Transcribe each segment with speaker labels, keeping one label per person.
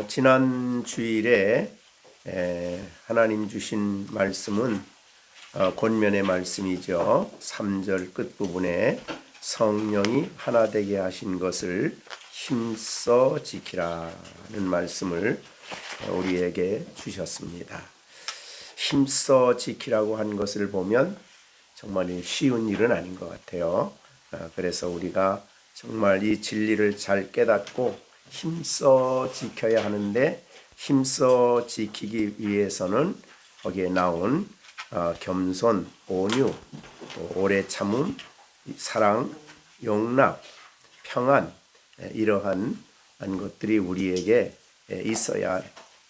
Speaker 1: 지난 주일에 하나님 주신 말씀은 권면의 말씀이죠. 3절 끝부분에 성령이 하나 되게 하신 것을 힘써 지키라는 말씀을 우리에게 주셨습니다. 힘써 지키라고 한 것을 보면 정말 쉬운 일은 아닌 것 같아요. 그래서 우리가 정말 이 진리를 잘 깨닫고 힘써 지켜야 하는데, 힘써 지키기 위해서는 거기에 나온 겸손, 온유, 오래 참음, 사랑, 용납, 평안, 이러한 것들이 우리에게 있어야,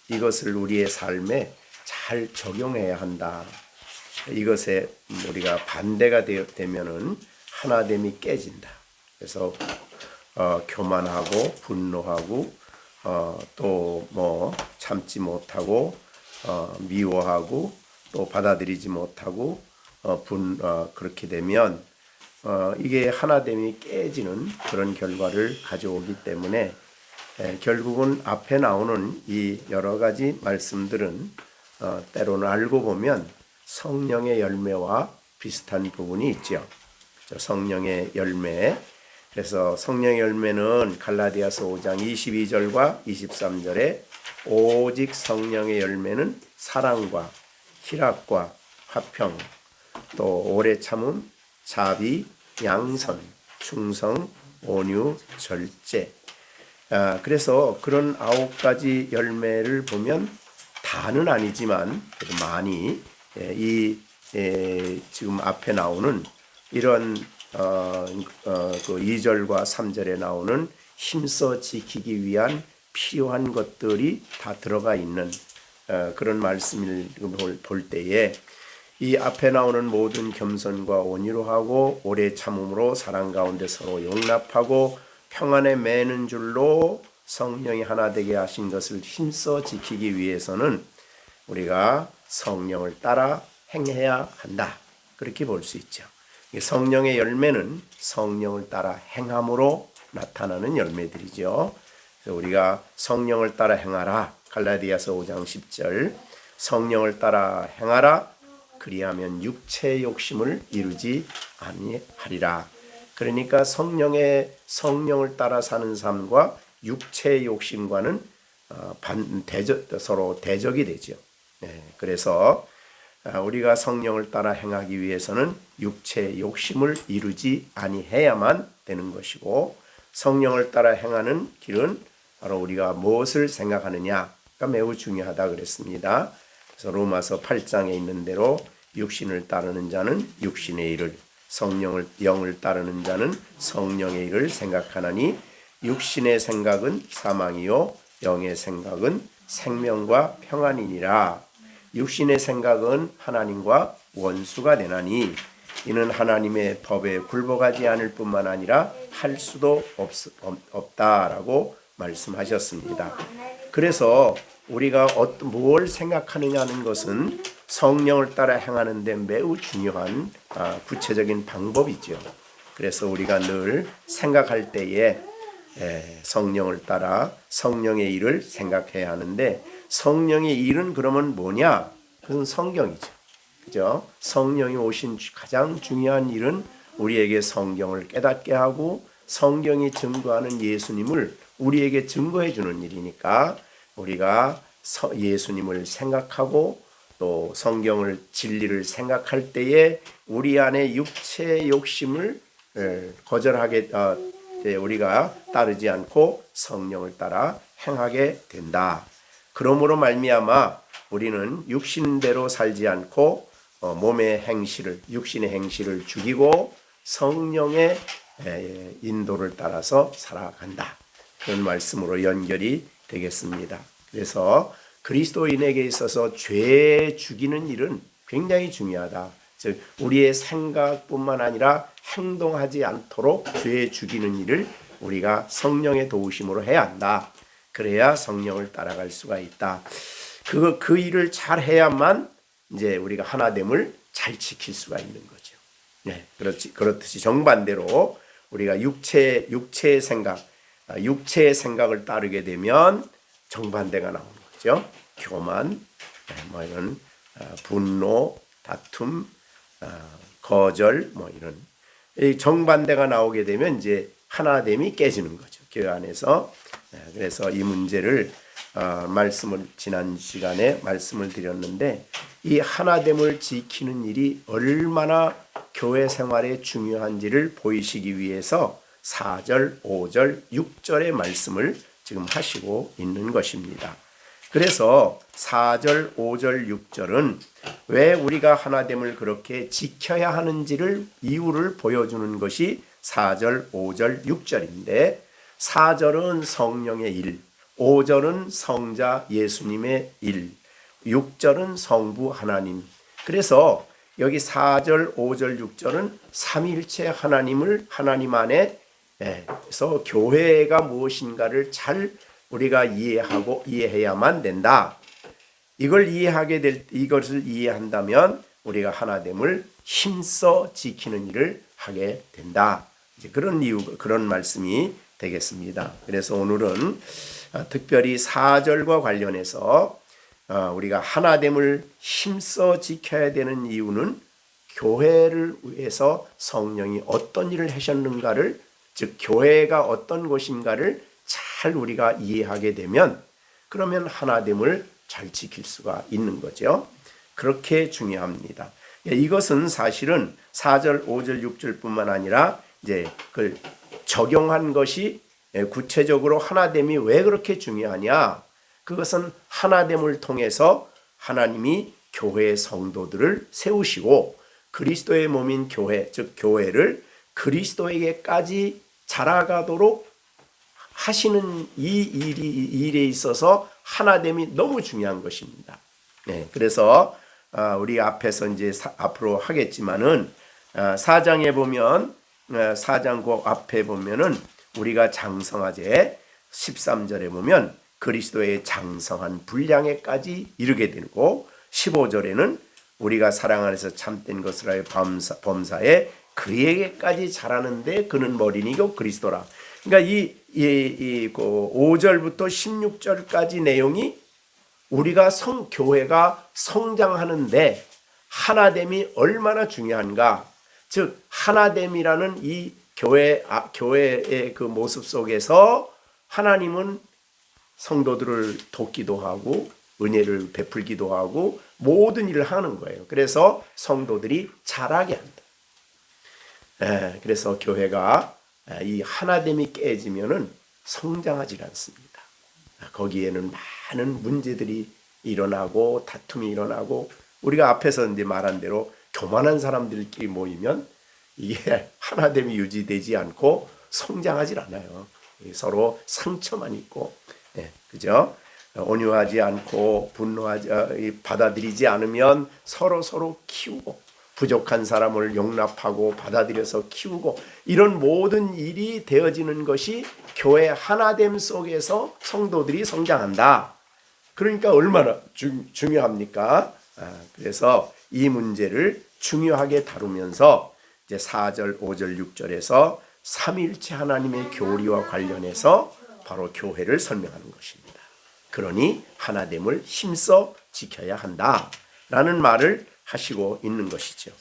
Speaker 1: 이것을 우리의 삶에 잘 적용해야 한다. 이것에 우리가 반대가 되면은 하나됨이 깨진다. 그래서 교만하고 분노하고 또 참지 못하고 미워하고 또 받아들이지 못하고 그렇게 되면 이게 하나됨이 깨지는 그런 결과를 가져오기 때문에 결국은 앞에 나오는 이 여러 가지 말씀들은 때로는 알고 보면 성령의 열매와 비슷한 부분이 있죠. 성령의 열매. 그래서 성령의 열매는 갈라디아서 5장 22절과 23절에 오직 성령의 열매는 사랑과 희락과 화평, 또 오래 참음, 자비, 양선, 충성, 온유, 절제. 그래서 그런 9가지 열매를 보면 다는 아니지만 그래도 많이 지금 앞에 나오는 이런 그 2절과 3절에 나오는 힘써 지키기 위한 필요한 것들이 다 들어가 있는 그런 말씀을 볼 때에 이 앞에 나오는 모든 겸손과 온유로 하고 오래 참음으로 사랑 가운데 서로 용납하고 평안에 매는 줄로 성령이 하나 되게 하신 것을 힘써 지키기 위해서는 우리가 성령을 따라 행해야 한다. 그렇게 볼 수 있죠. 성령의 열매는 성령을 따라 행함으로 나타나는 열매들이죠. 그래서 우리가 성령을 따라 행하라. 갈라디아서 5장 10절 성령을 따라 행하라. 그리하면 육체의 욕심을 이루지 아니하리라. 그러니까 성령을 따라 사는 삶과 육체의 욕심과는 서로 대적이 되죠. 그래서 우리가 성령을 따라 행하기 위해서는 육체의 욕심을 이루지 아니해야만 되는 것이고, 성령을 따라 행하는 길은 바로 우리가 무엇을 생각하느냐가 매우 중요하다 그랬습니다. 그래서 로마서 8장에 있는 대로 육신을 따르는 자는 육신의 일을, 영을 따르는 자는 성령의 일을 생각하나니 육신의 생각은 사망이요 영의 생각은 생명과 평안이니라. 육신의 생각은 하나님과 원수가 되나니 이는 하나님의 법에 굴복하지 않을 뿐만 아니라 할 수도 없다라고 말씀하셨습니다. 그래서 우리가 뭘 생각하느냐는 것은 성령을 따라 행하는 데 매우 중요한 구체적인 방법이죠. 그래서 우리가 늘 생각할 때에 성령을 따라 성령의 일을 생각해야 하는데, 성령의 일은 그러면 뭐냐? 그건 성경이죠. 그죠? 성령이 오신 가장 중요한 일은 우리에게 성경을 깨닫게 하고 성경이 증거하는 예수님을 우리에게 증거해 주는 일이니까, 우리가 예수님을 생각하고 또 성경을 진리를 생각할 때에 우리 안에 육체의 욕심을 거절하게 우리가 따르지 않고 성령을 따라 행하게 된다. 그러므로 말미암아 우리는 육신대로 살지 않고 몸의 행실을, 육신의 행실을 죽이고 성령의 인도를 따라서 살아간다. 그런 말씀으로 연결이 되겠습니다. 그래서 그리스도인에게 있어서 죄 죽이는 일은 굉장히 중요하다. 즉 우리의 생각뿐만 아니라 행동하지 않도록 죄 죽이는 일을 우리가 성령의 도우심으로 해야 한다. 그래야 성령을 따라갈 수가 있다. 그 일을 잘 해야만 이제 우리가 하나됨을 잘 지킬 수가 있는 거죠. 그렇듯이 정반대로 우리가 육체의 생각을 따르게 되면 정반대가 나오는 거죠. 교만, 뭐 이런 분노, 다툼, 거절, 뭐 이런 이 정반대가 나오게 되면 이제 하나됨이 깨지는 거죠. 교회 안에서. 그래서 이 문제를 말씀을 지난 시간에 말씀을 드렸는데 이 하나됨을 지키는 일이 얼마나 교회 생활에 중요한지를 보이시기 위해서 4절, 5절, 6절의 말씀을 지금 하시고 있는 것입니다. 그래서 4절, 5절, 6절은 왜 우리가 하나됨을 그렇게 지켜야 하는지를 이유를 보여주는 것이 4절, 5절, 6절인데 4절은 성령의 일, 5절은 성자 예수님의 일, 6절은 성부 하나님. 그래서 여기 4절, 5절, 6절은 삼위일체 하나님을 하나님 안에 그래서 교회가 무엇인가를 잘 우리가 이해해야만 된다. 이것을 이해한다면 우리가 하나됨을 힘써 지키는 일을 하게 된다. 이제 그런 말씀이 되겠습니다. 그래서 오늘은 특별히 4절과 관련해서 우리가 하나됨을 힘써 지켜야 되는 이유는 교회를 위해서 성령이 어떤 일을 하셨는가를, 즉 교회가 어떤 것인가를 잘 우리가 이해하게 되면 그러면 하나됨을 잘 지킬 수가 있는 거죠. 그렇게 중요합니다. 이것은 사실은 4절, 5절, 6절뿐만 아니라 이제 그걸 적용한 것이 구체적으로 하나됨이 왜 그렇게 중요하냐? 그것은 하나됨을 통해서 하나님이 교회의 성도들을 세우시고 그리스도의 몸인 교회, 즉 교회를 그리스도에게까지 자라가도록 하시는 이 일에 있어서 하나됨이 너무 중요한 것입니다. 그래서 우리 앞에서 이제 앞으로 하겠지만은 4장에 보면 4장 그 앞에 보면은 우리가 장성하제 13절에 보면 그리스도의 장성한 분량에까지 이르게 되고 15절에는 우리가 사랑 안에서 참된 것을 하여 범사에 그에게까지 자라는데 그는 머리니고 그리스도라. 그러니까 이 5절부터 16절까지 내용이 우리가 교회가 성장하는데 하나됨이 얼마나 중요한가. 즉 하나됨이라는 이 교회의 그 모습 속에서 하나님은 성도들을 돕기도 하고 은혜를 베풀기도 하고 모든 일을 하는 거예요. 그래서 성도들이 자라게 한다. 그래서 교회가 이 하나됨이 깨지면은 성장하지 않습니다. 거기에는 많은 문제들이 일어나고 다툼이 일어나고 우리가 앞에서 이제 말한 대로 교만한 사람들끼리 모이면 이게 하나됨이 유지되지 않고 성장하지 않아요. 서로 상처만 있고, 그죠? 온유하지 않고 받아들이지 않으면 서로 키우고 부족한 사람을 용납하고 받아들여서 키우고 이런 모든 일이 되어지는 것이 교회 하나됨 속에서 성도들이 성장한다. 그러니까 얼마나 중요합니까? 그래서 이 문제를 중요하게 다루면서 이제 4절, 5절, 6절에서 삼위일체 하나님의 교리와 관련해서 바로 교회를 설명하는 것입니다. 그러니 하나됨을 힘써 지켜야 한다라는 말을 하시고 있는 것이죠.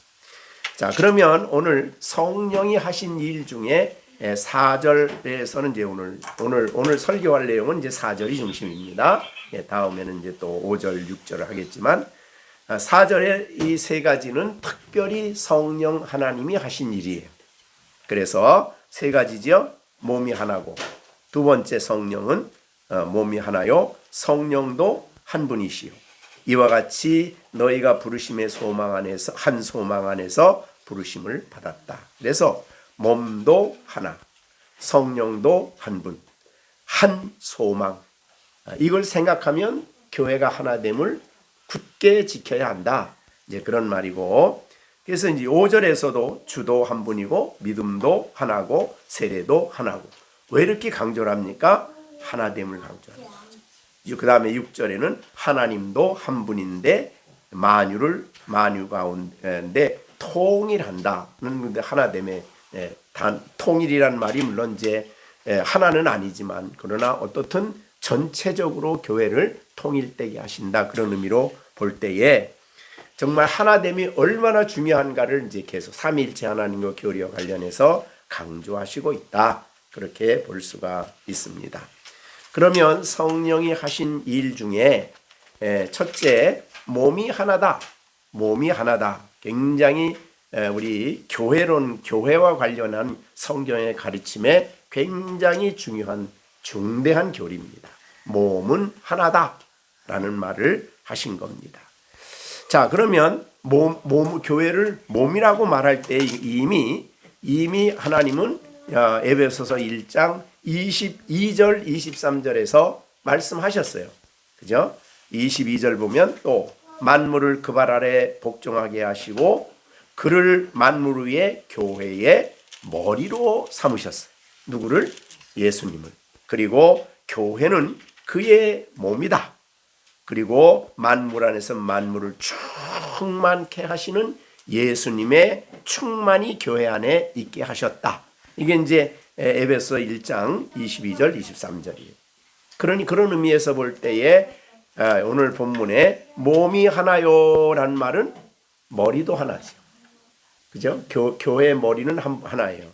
Speaker 1: 자, 그러면 오늘 성령이 하신 일 중에 4절에서는 이제 오늘 설교할 내용은 이제 4절이 중심입니다. 다음에는 이제 또 5절, 6절을 하겠지만 4절의 이 세 가지는 특별히 성령 하나님이 하신 일이에요. 그래서 세 가지죠. 몸이 하나고 두 번째 성령은 몸이 하나요. 성령도 한 분이시요. 이와 같이 너희가 부르심의 소망 안에서 한 소망 안에서 부르심을 받았다. 그래서 몸도 하나, 성령도 한 분, 한 소망. 이걸 생각하면 교회가 하나됨을 굳게 지켜야 한다. 이제 그런 말이고. 그래서 이제 5절에서도 주도 한 분이고 믿음도 하나고 세례도 하나고. 왜 이렇게 강조를 합니까? 하나됨을 강조합니다. 그 다음에 6절에는 하나님도 한 분인데 만유 가운데 통일한다는 하나됨의 통일이란 말이 물론 이제 하나는 아니지만 그러나 어떻든 전체적으로 교회를 통일되게 하신다. 그런 의미로 볼 때에 정말 하나됨이 얼마나 중요한가를 이제 계속 삼위일체 하나님과 교리와 관련해서 강조하시고 있다. 그렇게 볼 수가 있습니다. 그러면 성령이 하신 일 중에 첫째, 몸이 하나다. 몸이 하나다. 굉장히 우리 교회와 관련한 성경의 가르침에 굉장히 중대한 교리입니다. 몸은 하나다라는 말을 하신 겁니다. 자, 그러면 교회를 몸이라고 말할 때 이미 하나님은 에베소서 1장 22절 23절에서 말씀하셨어요. 그죠? 22절 보면 또 만물을 그 발 아래 복종하게 하시고 그를 만물 위에 교회의 머리로 삼으셨어요. 누구를? 예수님을. 그리고 교회는 그의 몸이다. 그리고 만물 안에서 만물을 충만케 하시는 예수님의 충만이 교회 안에 있게 하셨다. 이게 이제 에베소 1장 22절 23절이에요. 그러니 그런 의미에서 볼 때에 오늘 본문에 몸이 하나요란 말은 머리도 하나죠. 그죠? 교회의 머리는 하나예요.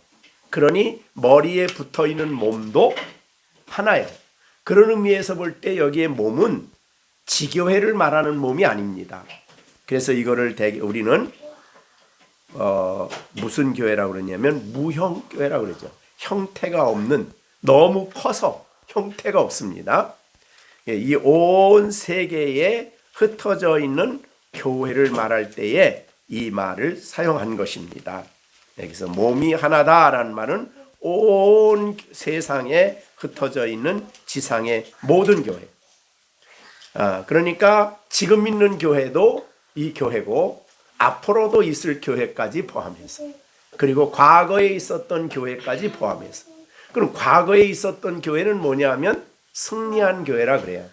Speaker 1: 그러니 머리에 붙어 있는 몸도 하나예요. 그런 의미에서 볼 때 여기에 몸은 지교회를 말하는 몸이 아닙니다. 그래서 이거를 우리는 무슨 교회라고 그러냐면 무형교회라고 그러죠. 형태가 없는, 너무 커서 형태가 없습니다. 이 온 세계에 흩어져 있는 교회를 말할 때에 이 말을 사용한 것입니다. 여기서 몸이 하나다라는 말은 온 세상에 흩어져 있는 지상의 모든 교회. 그러니까 지금 있는 교회도 이 교회고 앞으로도 있을 교회까지 포함해서, 그리고 과거에 있었던 교회까지 포함해서. 그럼 과거에 있었던 교회는 뭐냐 하면 승리한 교회라 그래요.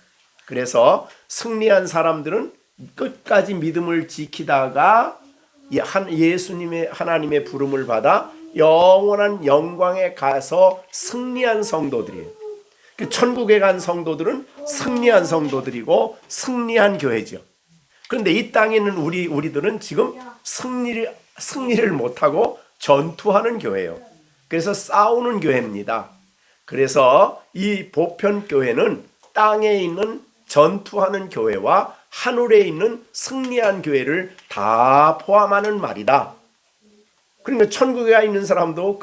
Speaker 1: 그래서 승리한 사람들은 끝까지 믿음을 지키다가 하나님의 부름을 받아 영원한 영광에 가서 승리한 성도들이에요. 천국에 간 성도들은 승리한 성도들이고 승리한 교회죠. 그런데 이 땅에 있는 우리들은 지금 승리를 못하고 전투하는 교회예요. 그래서 싸우는 교회입니다. 그래서 이 보편교회는 땅에 있는 전투하는 교회와 하늘에 있는 승리한 교회를 다 포함하는 말이다. 그러니까 천국에 있는 사람도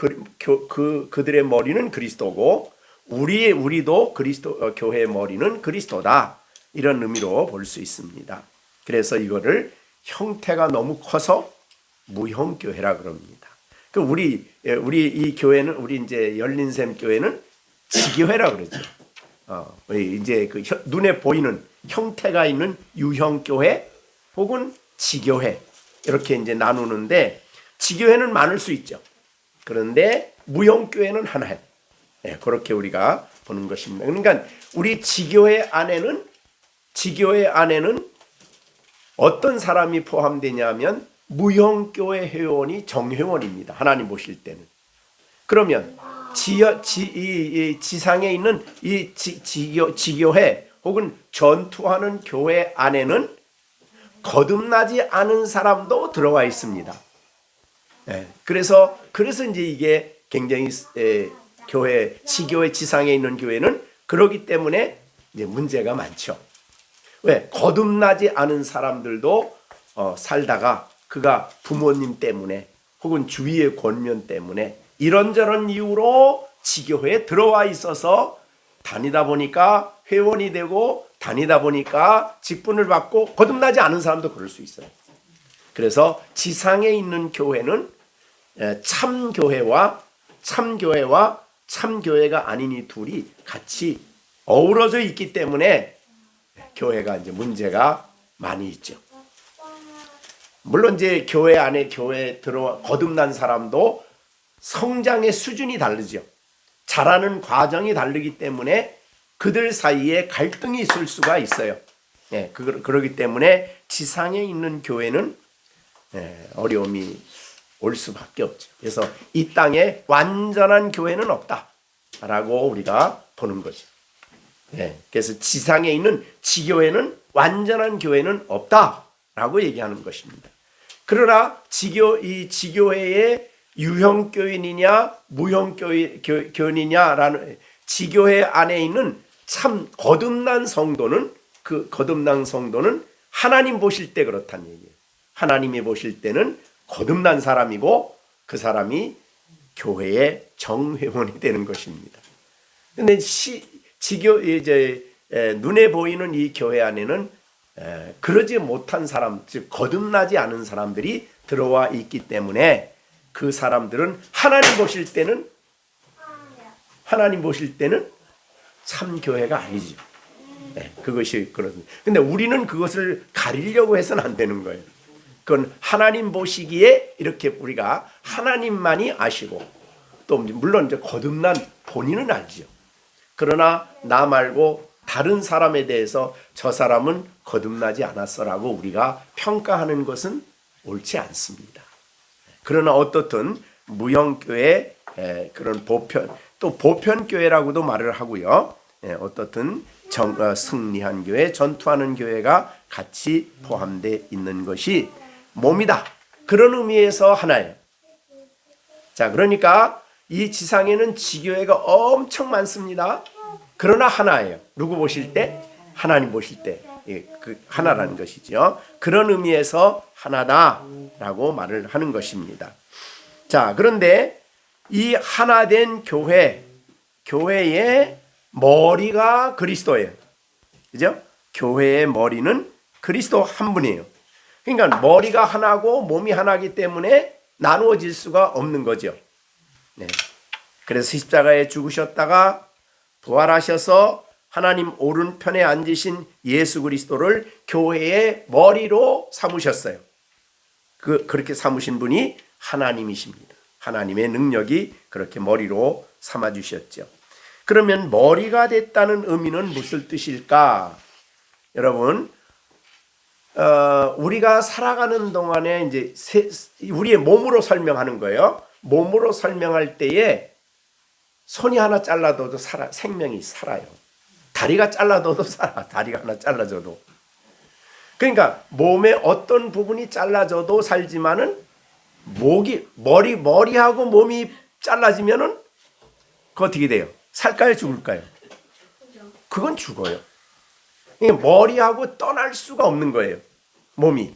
Speaker 1: 그들의 머리는 그리스도고 우리도 그리스도 교회의 머리는 그리스도다. 이런 의미로 볼 수 있습니다. 그래서 이거를 형태가 너무 커서 무형교회라 그럽니다. 우리 이 교회는 우리 이제 열린샘 교회는 지교회라 그러죠. 이제 그 눈에 보이는 형태가 있는 유형교회 혹은 지교회 이렇게 이제 나누는데 지교회는 많을 수 있죠. 그런데 무형교회는 하나예요. 그렇게 우리가 보는 것입니다. 그러니까 우리 지교회 안에는 어떤 사람이 포함되냐면 무형교회 회원이 정회원입니다. 하나님 보실 때는. 그러면 지상에 있는 이 지교회 혹은 전투하는 교회 안에는 거듭나지 않은 사람도 들어와 있습니다. 그래서 이제 이게 굉장히 지교회 지상에 있는 교회는 그러기 때문에 이제 문제가 많죠. 왜? 거듭나지 않은 사람들도 살다가 그가 부모님 때문에 혹은 주위의 권면 때문에 이런저런 이유로 지교회에 들어와 있어서 다니다 보니까 회원이 되고 다니다 보니까 직분을 받고 거듭나지 않은 사람도 그럴 수 있어요. 그래서 지상에 있는 교회는 참교회와 참교회가 아닌 이 둘이 같이 어우러져 있기 때문에 교회가 이제 문제가 많이 있죠. 물론 이제 교회 안에 들어와 거듭난 사람도 성장의 수준이 다르죠. 자라는 과정이 다르기 때문에 그들 사이에 갈등이 있을 수가 있어요. 그러기 때문에 지상에 있는 교회는 어려움이 올 수밖에 없죠. 그래서 이 땅에 완전한 교회는 없다라고 우리가 보는 거죠. 그래서 지상에 있는 지교회는 완전한 교회는 없다라고 얘기하는 것입니다. 그러나 이 지교회의 유형교인이냐 무형교인이냐라는 지교회 안에 있는 참 거듭난 성도는 그 거듭난 성도는 하나님 보실 때 그렇다는 얘기예요. 하나님이 보실 때는 거듭난 사람이고 그 사람이 교회의 정회원이 되는 것입니다. 근데 눈에 보이는 이 교회 안에는 그러지 못한 사람, 즉 거듭나지 않은 사람들이 들어와 있기 때문에 그 사람들은 하나님 보실 때는 참 교회가 아니죠. 그것이 그렇습니다. 근데 우리는 그것을 가리려고 해서는 안 되는 거예요. 그건 하나님 보시기에 이렇게 우리가 하나님만이 아시고 또 물론 이제 거듭난 본인은 알죠. 그러나 나 말고 다른 사람에 대해서 저 사람은 거듭나지 않았어라고 우리가 평가하는 것은 옳지 않습니다. 그러나 어떻든 무형교회 그런 보편교회라고도 말을 하고요. 어떻든 승리한 교회, 전투하는 교회가 같이 포함되어 있는 것이 몸이다. 그런 의미에서 하나예요. 자, 그러니까 이 지상에는 지교회가 엄청 많습니다. 그러나 하나예요. 누구 보실 때? 하나님 보실 때. 그 하나라는 것이죠. 그런 의미에서 하나다라고 말을 하는 것입니다. 자, 그런데 이 하나된 교회의 머리가 그리스도예요. 그죠? 교회의 머리는 그리스도 한 분이에요. 그러니까 머리가 하나고 몸이 하나이기 때문에 나누어질 수가 없는 거죠. 그래서 십자가에 죽으셨다가 부활하셔서 하나님 오른편에 앉으신 예수 그리스도를 교회의 머리로 삼으셨어요. 그렇게 삼으신 분이 하나님이십니다. 하나님의 능력이 그렇게 머리로 삼아주셨죠. 그러면 머리가 됐다는 의미는 무슨 뜻일까? 여러분, 우리가 살아가는 동안에 이제 우리의 몸으로 설명하는 거예요. 몸으로 설명할 때에 손이 하나 잘라도 생명이 살아요. 다리가 잘라도 살아. 다리가 하나 잘라져도. 그러니까 몸의 어떤 부분이 잘라져도 살지만은 머리하고 몸이 잘라지면은 그 어떻게 돼요? 살까요, 죽을까요? 그건 죽어요. 머리하고 떠날 수가 없는 거예요. 몸이.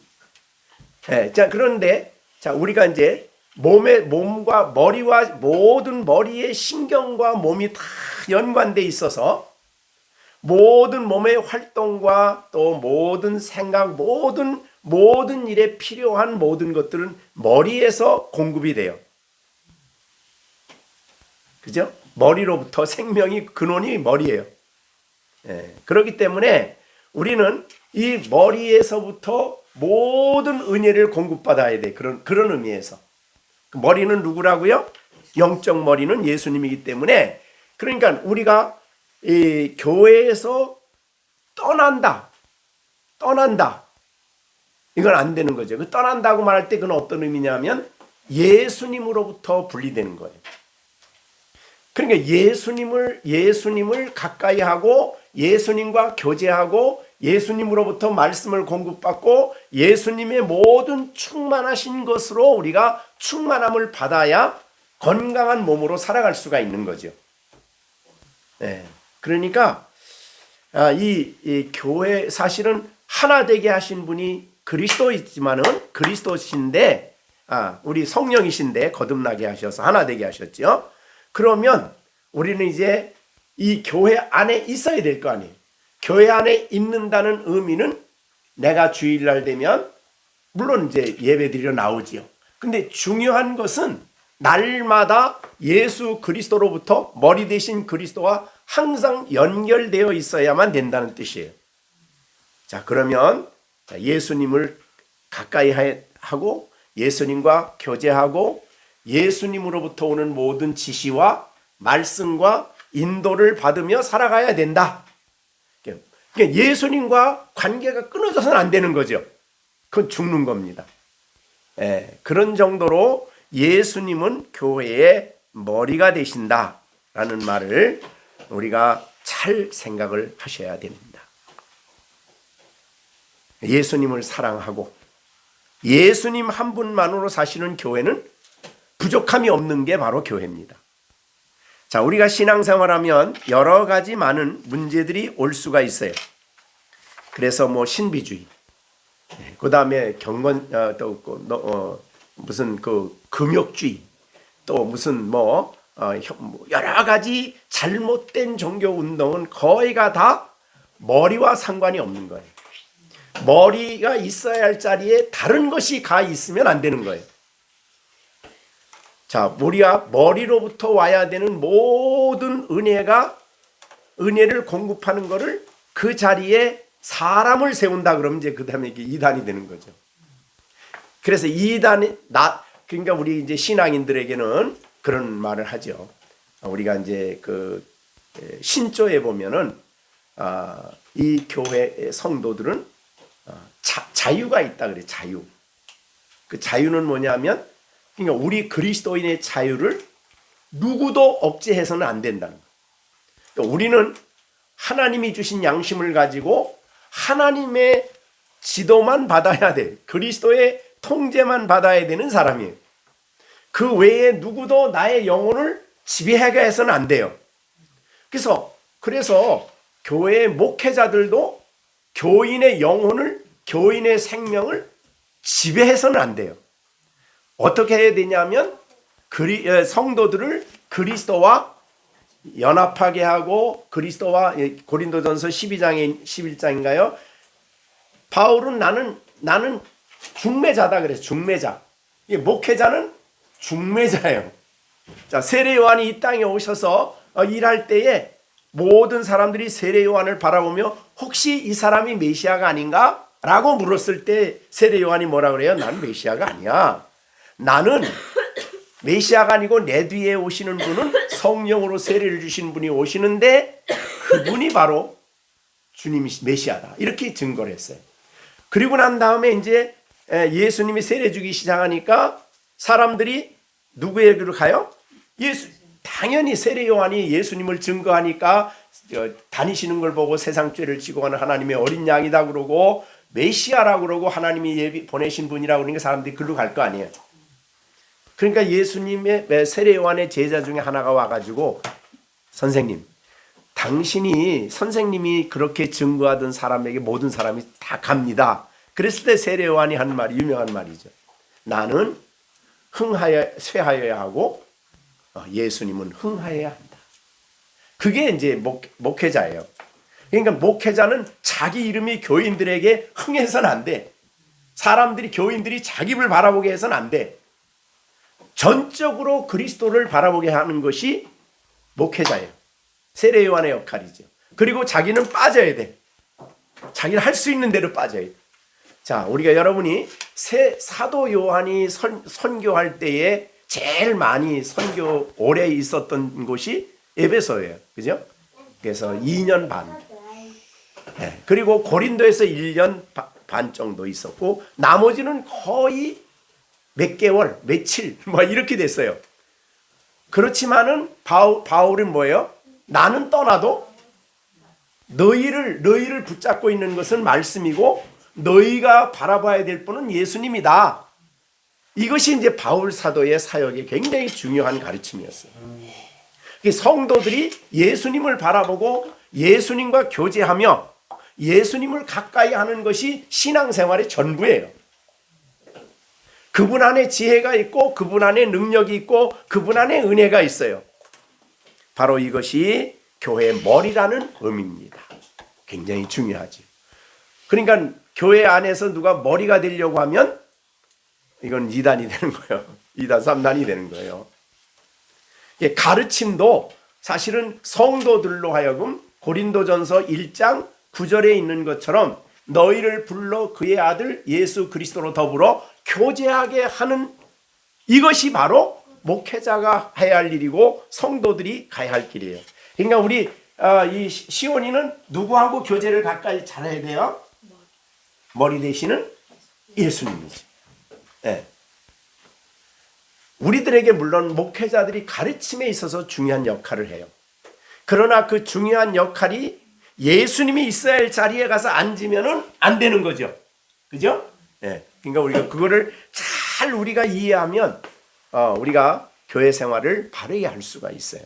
Speaker 1: 자, 그런데 우리가 이제 몸과 머리와 모든 머리의 신경과 몸이 다 연관돼 있어서 모든 몸의 활동과 또 모든 생각, 모든 일에 필요한 모든 것들은 머리에서 공급이 돼요. 그죠? 머리로부터 생명이 근원이 머리예요. 그렇기 때문에 우리는 이 머리에서부터 모든 은혜를 공급받아야 돼. 그런 의미에서. 머리는 누구라고요? 영적 머리는 예수님이기 때문에 그러니까 우리가 이 교회에서 떠난다. 이건 안 되는 거죠. 그 떠난다고 말할 때 그건 어떤 의미냐면 예수님으로부터 분리되는 거예요. 그러니까 예수님을 가까이 하고 예수님과 교제하고 예수님으로부터 말씀을 공급받고 예수님의 모든 충만하신 것으로 우리가 충만함을 받아야 건강한 몸으로 살아갈 수가 있는 거죠. 그러니까 이 교회 사실은 하나 되게 하신 분이 그리스도이지만은 그리스도신데 우리 성령이신데 거듭나게 하셔서 하나 되게 하셨죠. 그러면 우리는 이제 이 교회 안에 있어야 될 거 아니에요. 교회 안에 있는다는 의미는 내가 주일날 되면 물론 이제 예배드리러 나오지요. 근데 중요한 것은 날마다 예수 그리스도로부터 머리 대신 그리스도와 항상 연결되어 있어야만 된다는 뜻이에요. 자, 그러면 예수님을 가까이 하고 예수님과 교제하고 예수님으로부터 오는 모든 지시와 말씀과 인도를 받으며 살아가야 된다. 그러니까 예수님과 관계가 끊어져서는 안 되는 거죠. 그건 죽는 겁니다. 그런 정도로 예수님은 교회의 머리가 되신다라는 말을 우리가 잘 생각을 하셔야 됩니다. 예수님을 사랑하고 예수님 한 분만으로 사시는 교회는 부족함이 없는 게 바로 교회입니다. 자, 우리가 신앙생활하면 여러 가지 많은 문제들이 올 수가 있어요. 그래서 뭐 신비주의, 그 다음에 무슨 그 금욕주의, 또 무슨 여러 가지 잘못된 종교 운동은 거의가 다 머리와 상관이 없는 거예요. 머리가 있어야 할 자리에 다른 것이 가 있으면 안 되는 거예요. 자, 우리가 머리로부터 와야 되는 모든 은혜를 공급하는 거를 그 자리에 사람을 세운다 그러면 이제 그 다음에 이게 이단이 되는 거죠. 그래서 그러니까 우리 이제 신앙인들에게는 그런 말을 하죠. 우리가 이제 그 신조에 보면은 이 교회 성도들은 자유가 있다 그래. 자유. 그 자유는 뭐냐면, 그러니까 우리 그리스도인의 자유를 누구도 억제해서는 안 된다는 거예요. 그러니까 우리는 하나님이 주신 양심을 가지고 하나님의 지도만 받아야 돼. 그리스도의 통제만 받아야 되는 사람이에요. 그 외에 누구도 나의 영혼을 지배하게 해서는 안 돼요. 그래서 교회의 목회자들도 교인의 영혼을, 교인의 생명을 지배해서는 안 돼요. 어떻게 해야 되냐면 성도들을 그리스도와 연합하게 하고, 그리스도와 고린도전서 11장인가요? 바울은 나는 중매자다 그래서 중매자. 목회자는 중매자예요. 자, 세례 요한이 이 땅에 오셔서 일할 때에 모든 사람들이 세례 요한을 바라보며 혹시 이 사람이 메시아가 아닌가? 라고 물었을 때 세례 요한이 뭐라 그래요? 나는 메시아가 아니야. 나는 메시아가 아니고 내 뒤에 오시는 분은 성령으로 세례를 주신 분이 오시는데 그분이 바로 주님이 메시아다. 이렇게 증거를 했어요. 그리고 난 다음에 이제 예수님이 세례 주기 시작하니까 사람들이 누구에게로 가요? 당연히 세례 요한이 예수님을 증거하니까 다니시는 걸 보고 세상 죄를 지고 가는 하나님의 어린 양이다 그러고 메시아라고 그러고 하나님이 보내신 분이라고 그러니까 사람들이 글로 갈 거 아니에요. 그러니까 예수님의 세례 요한의 제자 중에 하나가 와가지고 선생님, 선생님이 그렇게 증거하던 사람에게 모든 사람이 다 갑니다. 그랬을 때 세례 요한이 한 말이 유명한 말이죠. 나는 쇠하여야 하고 예수님은 흥하여야 한다. 그게 이제 목회자예요. 그러니까 목회자는 자기 이름이 교인들에게 흥해서는 안 돼. 교인들이 자기 입을 바라보게 해서는 안 돼. 전적으로 그리스도를 바라보게 하는 것이 목회자예요. 세례 요한의 역할이죠. 그리고 자기는 빠져야 돼. 자기는 할 수 있는 대로 빠져야 돼. 자, 우리가 여러분이 사도 요한이 선교할 때에 제일 많이 오래 있었던 곳이 에베소예요. 그죠? 그래서 2년 반. 네. 그리고 고린도에서 1년 반 정도 있었고 나머지는 거의 몇 개월, 며칠 이렇게 됐어요. 그렇지만은 바울은 뭐예요? 나는 떠나도 너희를 붙잡고 있는 것은 말씀이고 너희가 바라봐야 될 분은 예수님이다. 이것이 이제 바울 사도의 사역의 굉장히 중요한 가르침이었어요. 성도들이 예수님을 바라보고 예수님과 교제하며 예수님을 가까이 하는 것이 신앙생활의 전부예요. 그분 안에 지혜가 있고 그분 안에 능력이 있고 그분 안에 은혜가 있어요. 바로 이것이 교회의 머리라는 의미입니다. 굉장히 중요하지. 그러니까 교회 안에서 누가 머리가 되려고 하면 이건 이단이 되는 거예요. 이단 3단이 되는 거예요. 가르침도 사실은 성도들로 하여금 고린도전서 1장 9절에 있는 것처럼 너희를 불러 그의 아들 예수 그리스도로 더불어 교제하게 하는 이것이 바로 목회자가 해야 할 일이고 성도들이 가야 할 길이에요. 그러니까 우리 이 시온이는 누구하고 교제를 가까이 잘해야 돼요? 머리 대신은 예수님이지. 네. 우리들에게 물론 목회자들이 가르침에 있어서 중요한 역할을 해요. 그러나 그 중요한 역할이 예수님이 있어야 할 자리에 가서 앉으면은 안 되는 거죠. 그죠? 예. 그러니까 우리가 그거를 잘 우리가 이해하면 우리가 교회 생활을 바르게 할 수가 있어요.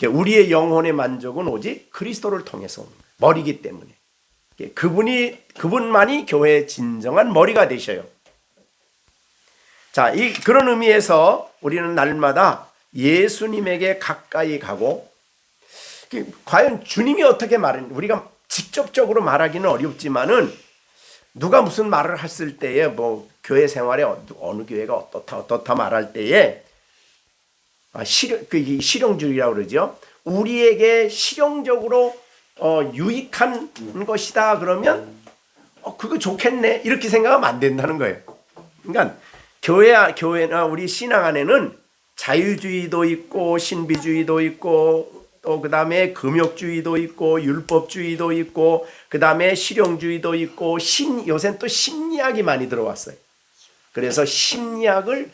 Speaker 1: 우리의 영혼의 만족은 오직 그리스도를 통해서 오는 거예요. 머리기 때문에. 그분만이 교회의 진정한 머리가 되셔요. 자, 그런 의미에서 우리는 날마다 예수님에게 가까이 가고, 과연 주님이 어떻게 말하는지 우리가 직접적으로 말하기는 어렵지만은 누가 무슨 말을 했을 때에 뭐 교회 생활에 어느 교회가 어떻다 말할 때에 실용주의라고 그러죠. 우리에게 실용적으로 유익한 것이다 그러면 그거 좋겠네 이렇게 생각하면 안 된다는 거예요. 그러니까 교회나 우리 신앙 안에는 자유주의도 있고 신비주의도 있고 또 그 다음에 금욕주의도 있고 율법주의도 있고 그 다음에 실용주의도 있고 요새는 또 심리학이 많이 들어왔어요. 그래서 심리학을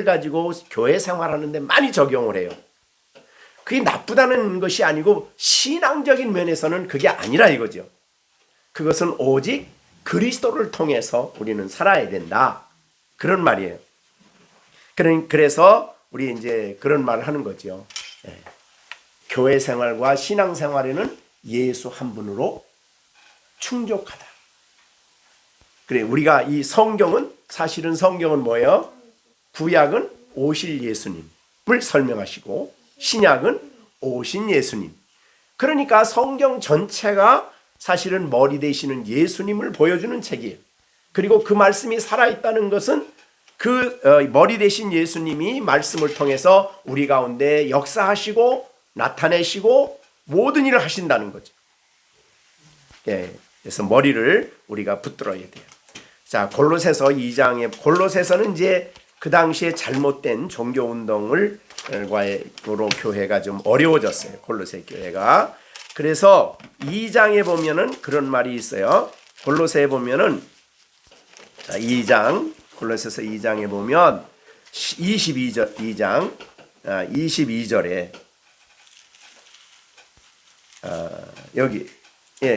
Speaker 1: 가지고 교회 생활하는데 많이 적용을 해요. 그게 나쁘다는 것이 아니고 신앙적인 면에서는 그게 아니라 이거죠. 그것은 오직 그리스도를 통해서 우리는 살아야 된다. 그런 말이에요. 그래서 우리 이제 그런 말을 하는 거죠. 교회 생활과 신앙 생활에는 예수 한 분으로 충족하다. 그래, 우리가 이 사실은 성경은 뭐예요? 구약은 오실 예수님을 설명하시고 신약은 오신 예수님. 그러니까 성경 전체가 사실은 머리 되시는 예수님을 보여주는 책이에요. 그리고 그 말씀이 살아있다는 것은 머리 되신 예수님이 말씀을 통해서 우리 가운데 역사하시고 나타내시고 모든 일을 하신다는 거죠. 그래서 머리를 우리가 붙들어야 돼요. 자, 골로새서 2장에 골로새서는 이제 그 당시에 잘못된 종교 운동으로 교회가 좀 어려워졌어요. 골로새 교회가. 그래서 2장에 보면은 그런 말이 있어요. 골로새에 보면은 자, 골로새서 2장에 보면 22절에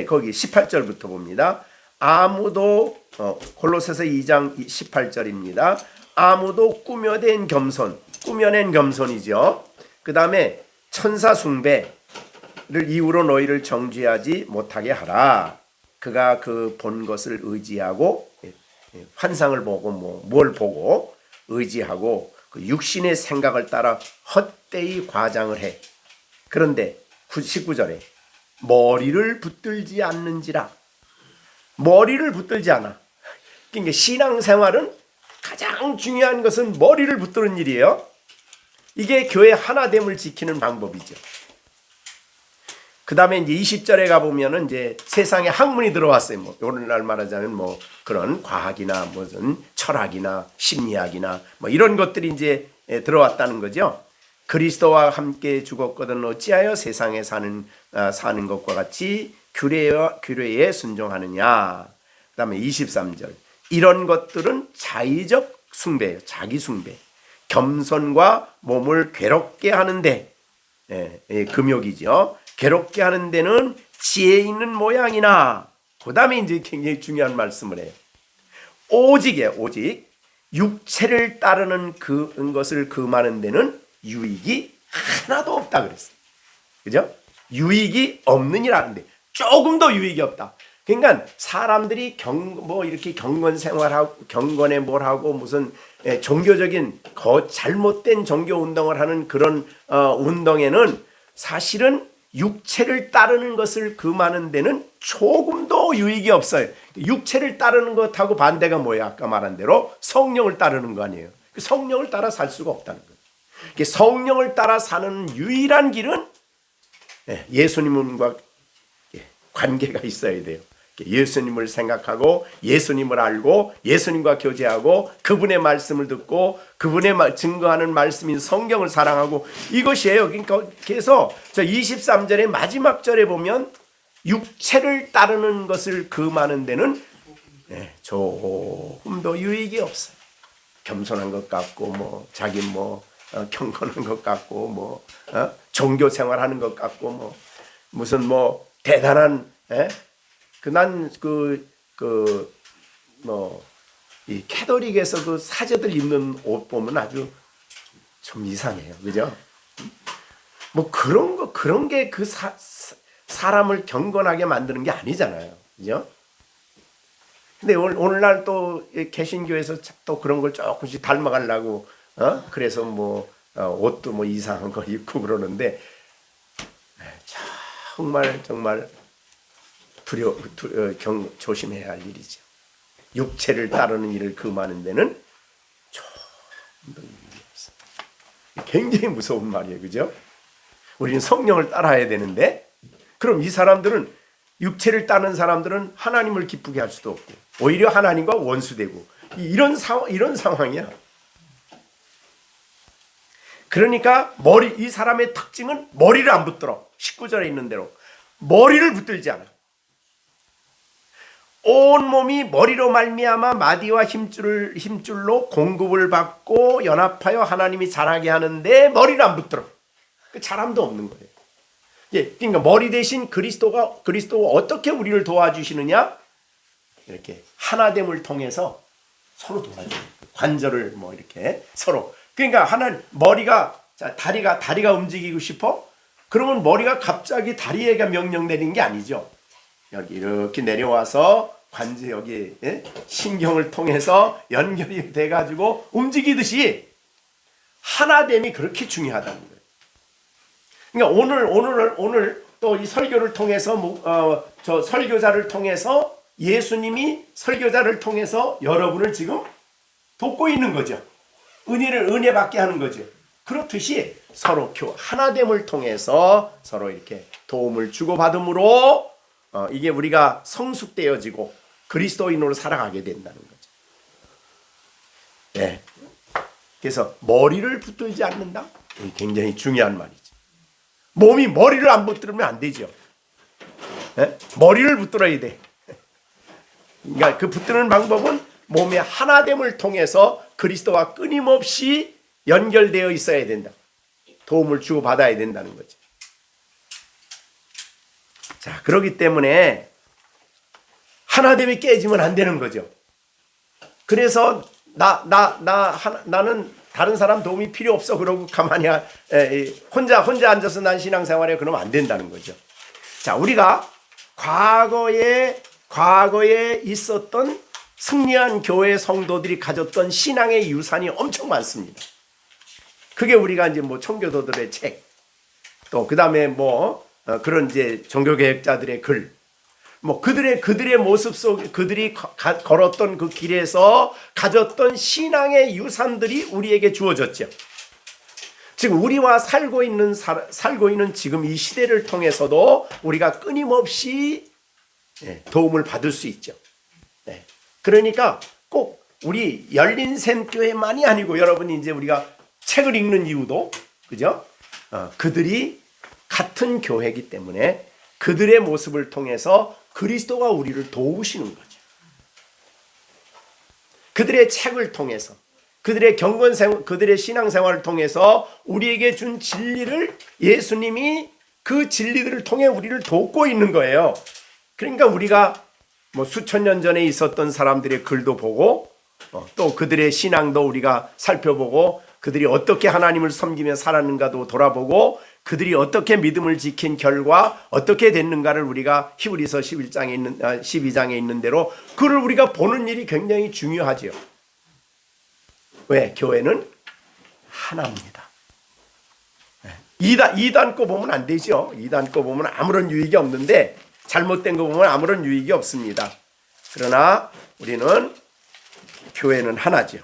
Speaker 1: 거기 18절부터 봅니다. 아무도 골로새서 2장 18절입니다. 아무도 꾸며낸 겸손이죠. 그 다음에 천사 숭배를 이유로 너희를 정죄하지 못하게 하라. 그가 그 본 것을 의지하고 환상을 보고 뭘 보고 의지하고 그 육신의 생각을 따라 헛되이 과장을 해. 그런데 19절에 머리를 붙들지 않는지라. 머리를 붙들지 않아. 그러니까 신앙생활은 가장 중요한 것은 머리를 붙드는 일이에요. 이게 교회 하나됨을 지키는 방법이죠. 그 다음에 이제 20절에 가보면은 이제 세상에 학문이 들어왔어요. 오늘날 말하자면 그런 과학이나 무슨 철학이나 심리학이나 이런 것들이 이제 들어왔다는 거죠. 그리스도와 함께 죽었거든 어찌하여 세상에 사는 것과 같이 규례에 순종하느냐. 그 다음에 23절. 이런 것들은 자의적 숭배예요. 자기 숭배. 겸손과 몸을 괴롭게 하는데, 금욕이죠. 괴롭게 하는 데는 지혜 있는 모양이나, 그 다음에 이제 굉장히 중요한 말씀을 해요. 오직 육체를 따르는 것을 금하는 데는 유익이 하나도 없다 그랬어요. 그죠? 유익이 없느니라는데 조금도 유익이 없다. 그러니까 사람들이 이렇게 경건 생활하고 경건에 뭘 하고 무슨 종교적인 잘못된 종교 운동을 하는 그런 운동에는 사실은 육체를 따르는 것을 금하는 데는 조금도 유익이 없어요. 육체를 따르는 것하고 반대가 뭐예요? 아까 말한 대로 성령을 따르는 거 아니에요. 성령을 따라 살 수가 없다는 거예요. 성령을 따라 사는 유일한 길은 예수님과 관계가 있어야 돼요. 예수님을 생각하고 예수님을 알고 예수님과 교제하고 그분의 말씀을 듣고 그분의 증거하는 말씀인 성경을 사랑하고 이것이에요. 그러니까 그래서 23절의 마지막 절에 보면 육체를 따르는 것을 금하는 데는 조금도 유익이 없어요. 겸손한 것 같고 자기 경건한 것 같고 종교 생활하는 것 같고 뭐 무슨 뭐 대단한 이 캐톨릭에서 그 사제들 입는 옷 보면 아주 좀 이상해요, 그죠? 뭐 그런 게 그 사람을 경건하게 만드는 게 아니잖아요, 그죠? 근데 오늘날 또 개신교에서 또 그런 걸 조금씩 닮아가려고 그래서 뭐 옷도 뭐 이상한 거 입고 그러는데 정말 조심해야 할 일이죠. 육체를 따르는 일을 금하는 데는 좀더 일이 없어. 굉장히 무서운 말이에요, 그죠? 우리는 성령을 따라야 되는데, 그럼 이 사람들은 육체를 따르는 사람들은 하나님을 기쁘게 할 수도 없고 오히려 하나님과 원수되고 이런 상황이야. 그러니까 이 사람의 특징은 머리를 안 붙들어. 19절에 있는 대로 머리를 붙들지 않아. 온 몸이 머리로 말미암아 마디와 힘줄로 공급을 받고 연합하여 하나님이 자라게 하는데 머리를 안 붙들어. 그 자람도 없는 거예요. 그러니까 머리 대신 그리스도가 어떻게 우리를 도와주시느냐? 이렇게 하나됨을 통해서 서로 도와줘요. 관절을 뭐 이렇게 서로. 그러니까 머리가 다리가 움직이고 싶어? 그러면 머리가 갑자기 다리에게 명령 내리는 게 아니죠. 여기 이렇게 내려와서 관절 여기 신경을 통해서 연결이 돼가지고 움직이듯이 하나됨이 그렇게 중요하다는 거예요. 그러니까 오늘 또 이 설교를 통해서 저 설교자를 통해서 예수님이 설교자를 통해서 여러분을 지금 돕고 있는 거죠. 은혜 받게 하는 거죠. 그렇듯이 서로 하나됨을 통해서 서로 이렇게 도움을 주고받음으로 이게 우리가 성숙되어지고 그리스도인으로 살아가게 된다는 거죠. 네. 그래서 머리를 붙들지 않는다? 굉장히 중요한 말이죠. 몸이 머리를 안 붙들면 안 되죠. 네? 머리를 붙들어야 돼. 그러니까 그 붙드는 방법은 몸의 하나됨을 통해서 그리스도와 끊임없이 연결되어 있어야 된다. 도움을 주고받아야 된다는 거죠. 자, 그렇기 때문에 하나됨이 깨지면 안 되는 거죠. 그래서 나는 다른 사람 도움이 필요 없어 그러고 가만히 혼자 앉아서 난 신앙생활에 그러면 안 된다는 거죠. 자, 우리가 과거에 있었던 승리한 교회 성도들이 가졌던 신앙의 유산이 엄청 많습니다. 그게 우리가 이제 뭐 청교도들의 책, 또 그다음에 그런 이제 종교개혁자들의 글, 뭐 그들의 모습 속 그들이 걸었던 그 길에서 가졌던 신앙의 유산들이 우리에게 주어졌죠. 지금 우리와 살고 있는 지금 이 시대를 통해서도 우리가 끊임없이 도움을 받을 수 있죠. 그러니까 꼭 우리 열린샘교회만이 아니고 여러분이 이제 우리가 책을 읽는 이유도 그죠? 그들이 같은 교회이기 때문에 그들의 모습을 통해서 그리스도가 우리를 도우시는 거죠. 그들의 책을 통해서 그들의 그들의 신앙생활을 통해서 우리에게 준 진리를 예수님이 그 진리들을 통해 우리를 돕고 있는 거예요. 그러니까 우리가 뭐 수천 년 전에 있었던 사람들의 글도 보고 또 그들의 신앙도 우리가 살펴보고 그들이 어떻게 하나님을 섬기며 살았는가도 돌아보고 그들이 어떻게 믿음을 지킨 결과 어떻게 됐는가를 우리가 히브리서 12장에 있는 대로 그를 우리가 보는 일이 굉장히 중요하죠. 왜? 교회는 하나입니다. 이단 거 보면 안 되죠. 이단 거 보면 아무런 유익이 없는데 잘못된 거 보면 아무런 유익이 없습니다. 그러나 우리는 교회는 하나죠.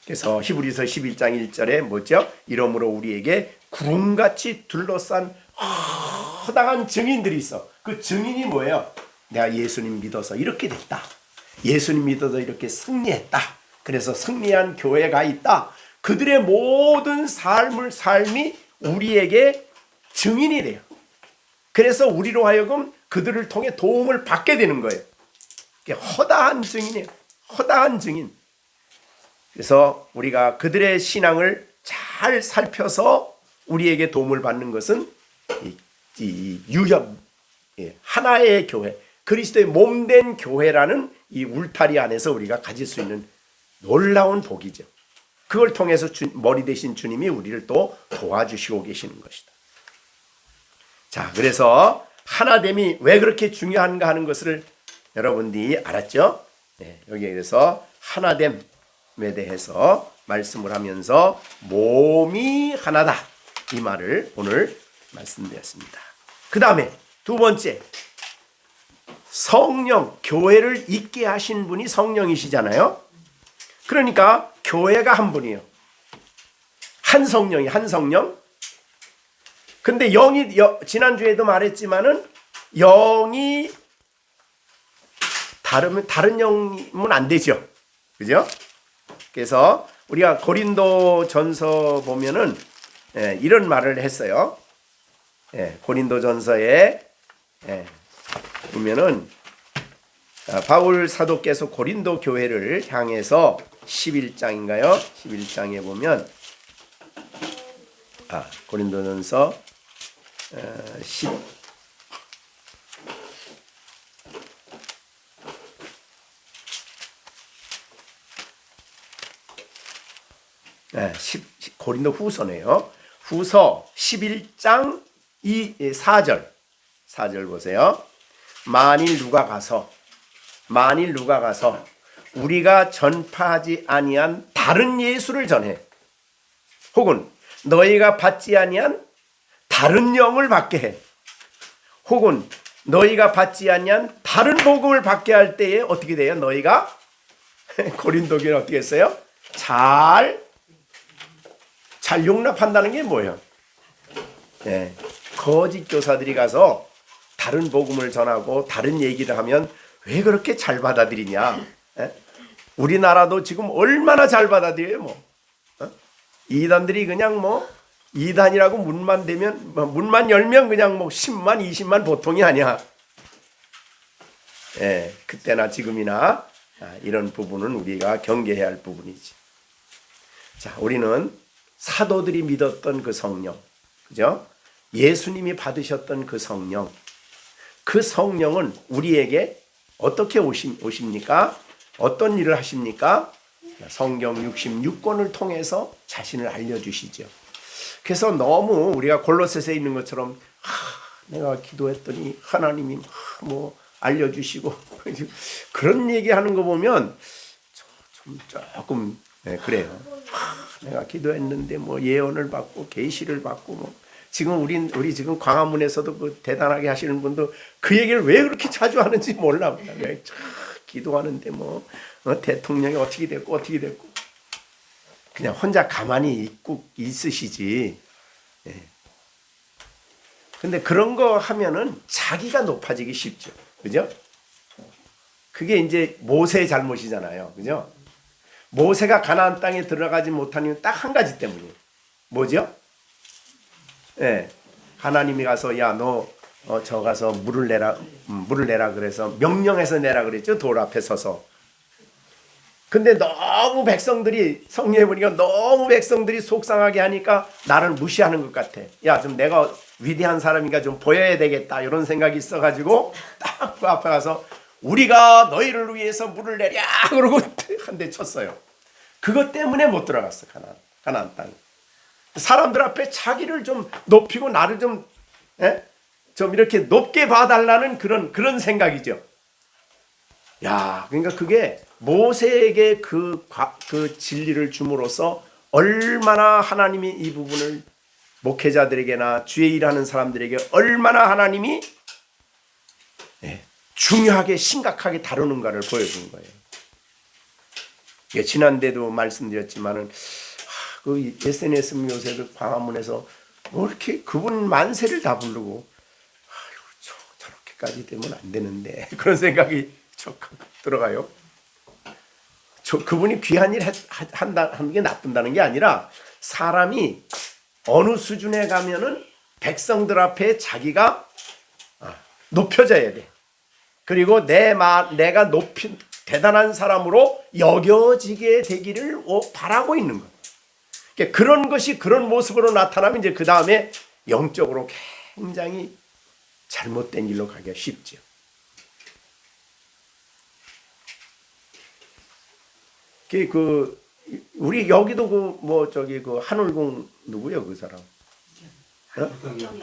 Speaker 1: 그래서 히브리서 11장 1절에 뭐죠? 이러므로 우리에게 구름같이 둘러싼 허당한 증인들이 있어. 그 증인이 뭐예요? 내가 예수님 믿어서 이렇게 됐다. 예수님 믿어서 이렇게 승리했다. 그래서 승리한 교회가 있다. 그들의 모든 삶이 우리에게 증인이 돼요. 그래서 우리로 하여금 그들을 통해 도움을 받게 되는 거예요. 허다한 증인이에요. 허다한 증인. 그래서 우리가 그들의 신앙을 잘 살펴서 우리에게 도움을 받는 것은 이 유협, 하나의 교회, 그리스도의 몸된 교회라는 이 울타리 안에서 우리가 가질 수 있는 놀라운 복이죠. 그걸 통해서 머리 되신 주님이 우리를 또 도와주시고 계시는 것이다. 자, 그래서 하나됨이 왜 그렇게 중요한가 하는 것을 여러분들이 알았죠? 네, 여기에 대해서 하나됨에 대해서 말씀을 하면서 몸이 하나다, 이 말을 오늘 말씀드렸습니다. 그 다음에 두 번째, 성령, 교회를 있게 하신 분이 성령이시잖아요. 그러니까 교회가 한 분이에요. 한 성령이, 한 성령. 근데 지난주에도 말했지만은 영이 다른 영이면 안 되죠. 그죠? 그래서 우리가 고린도 전서 보면은 이런 말을 했어요. 고린도 전서에 보면은 바울 사도께서 고린도 교회를 향해서 11장인가요? 11장에 보면 고린도전서 고린도 후서네요. 후서 11장 4절 보세요. 만일 누가 가서 우리가 전파하지 아니한 다른 예수를 전해, 혹은 너희가 받지 아니한 다른 영을 받게 해, 혹은 너희가 받지 아니한 다른 복음을 받게 할 때에 어떻게 돼요? 너희가 고린도 교회는 어떻게 했어요? 잘 용납한다는 게 뭐예요? 거짓 교사들이 가서 다른 복음을 전하고 다른 얘기를 하면 왜 그렇게 잘 받아들이냐? 우리나라도 지금 얼마나 잘 받아들여요. 이단들이 그냥 이단이라고 문만 열면 그냥 10만 20만 보통이 아니야. 그때나 지금이나 이런 부분은 우리가 경계해야 할 부분이지. 자, 우리는 사도들이 믿었던 그 성령, 그죠? 예수님이 받으셨던 그 성령, 그 성령은 우리에게 어떻게 오십니까? 어떤 일을 하십니까? 성경 66권을 통해서 자신을 알려주시죠. 그래서 너무 우리가 골로새서에 있는 것처럼 내가 기도했더니 하나님이 알려주시고 그런 얘기하는 거 보면 조금 그래요. 내가 기도했는데 예언을 받고 계시를 받고 지금 우리 지금 광화문에서도 그 대단하게 하시는 분도 그 얘기를 왜 그렇게 자주 하는지 몰라. 기도하는데 대통령이 어떻게 됐고 그냥 혼자 가만히 있으시지. 근데 그런 거 하면은 자기가 높아지기 쉽죠. 그죠? 그게 이제 모세의 잘못이잖아요. 그죠? 모세가 가나안 땅에 들어가지 못한 이유는 딱 한 가지 때문이에요. 뭐죠? 하나님이 가서 야 너 저 가서 물을 내라 그래서 명령해서 내라 그랬죠. 돌 앞에 서서. 근데 너무 성경에 보니까 너무 백성들이 속상하게 하니까 나를 무시하는 것 같아. 야, 좀 내가 위대한 사람이니까 좀 보여야 되겠다 이런 생각이 있어가지고 딱 그 앞에 가서 우리가 너희를 위해서 물을 내랴 그러고 한 대 쳤어요. 그것 때문에 못 들어갔어. 가나안 땅. 사람들 앞에 자기를 좀 높이고 나를 좀 이렇게 높게 봐달라는 그런 생각이죠. 야, 그러니까 그게 모세에게 그 진리를 줌으로써 얼마나 하나님이 이 부분을 목회자들에게나 주의 일하는 사람들에게 얼마나 하나님이 중요하게 심각하게 다루는가를 보여준 거예요. 지난데도 말씀드렸지만은 그 SNS 요새도 광화문에서 이렇게 그분 만세를 다 부르고 저렇게까지 되면 안 되는데 그런 생각이 들어가요. 그분이 귀한 일 하는 게 나쁜다는 게 아니라 사람이 어느 수준에 가면은 백성들 앞에 자기가 높여져야 돼. 그리고 내가 대단한 사람으로 여겨지게 되기를 바라고 있는 것. 그러니까 그런 것이 그런 모습으로 나타나면 이제 그 다음에 영적으로 굉장히 잘못된 일로 가기가 쉽죠. 우리 여기도 그 한울궁 누구요 그 사람?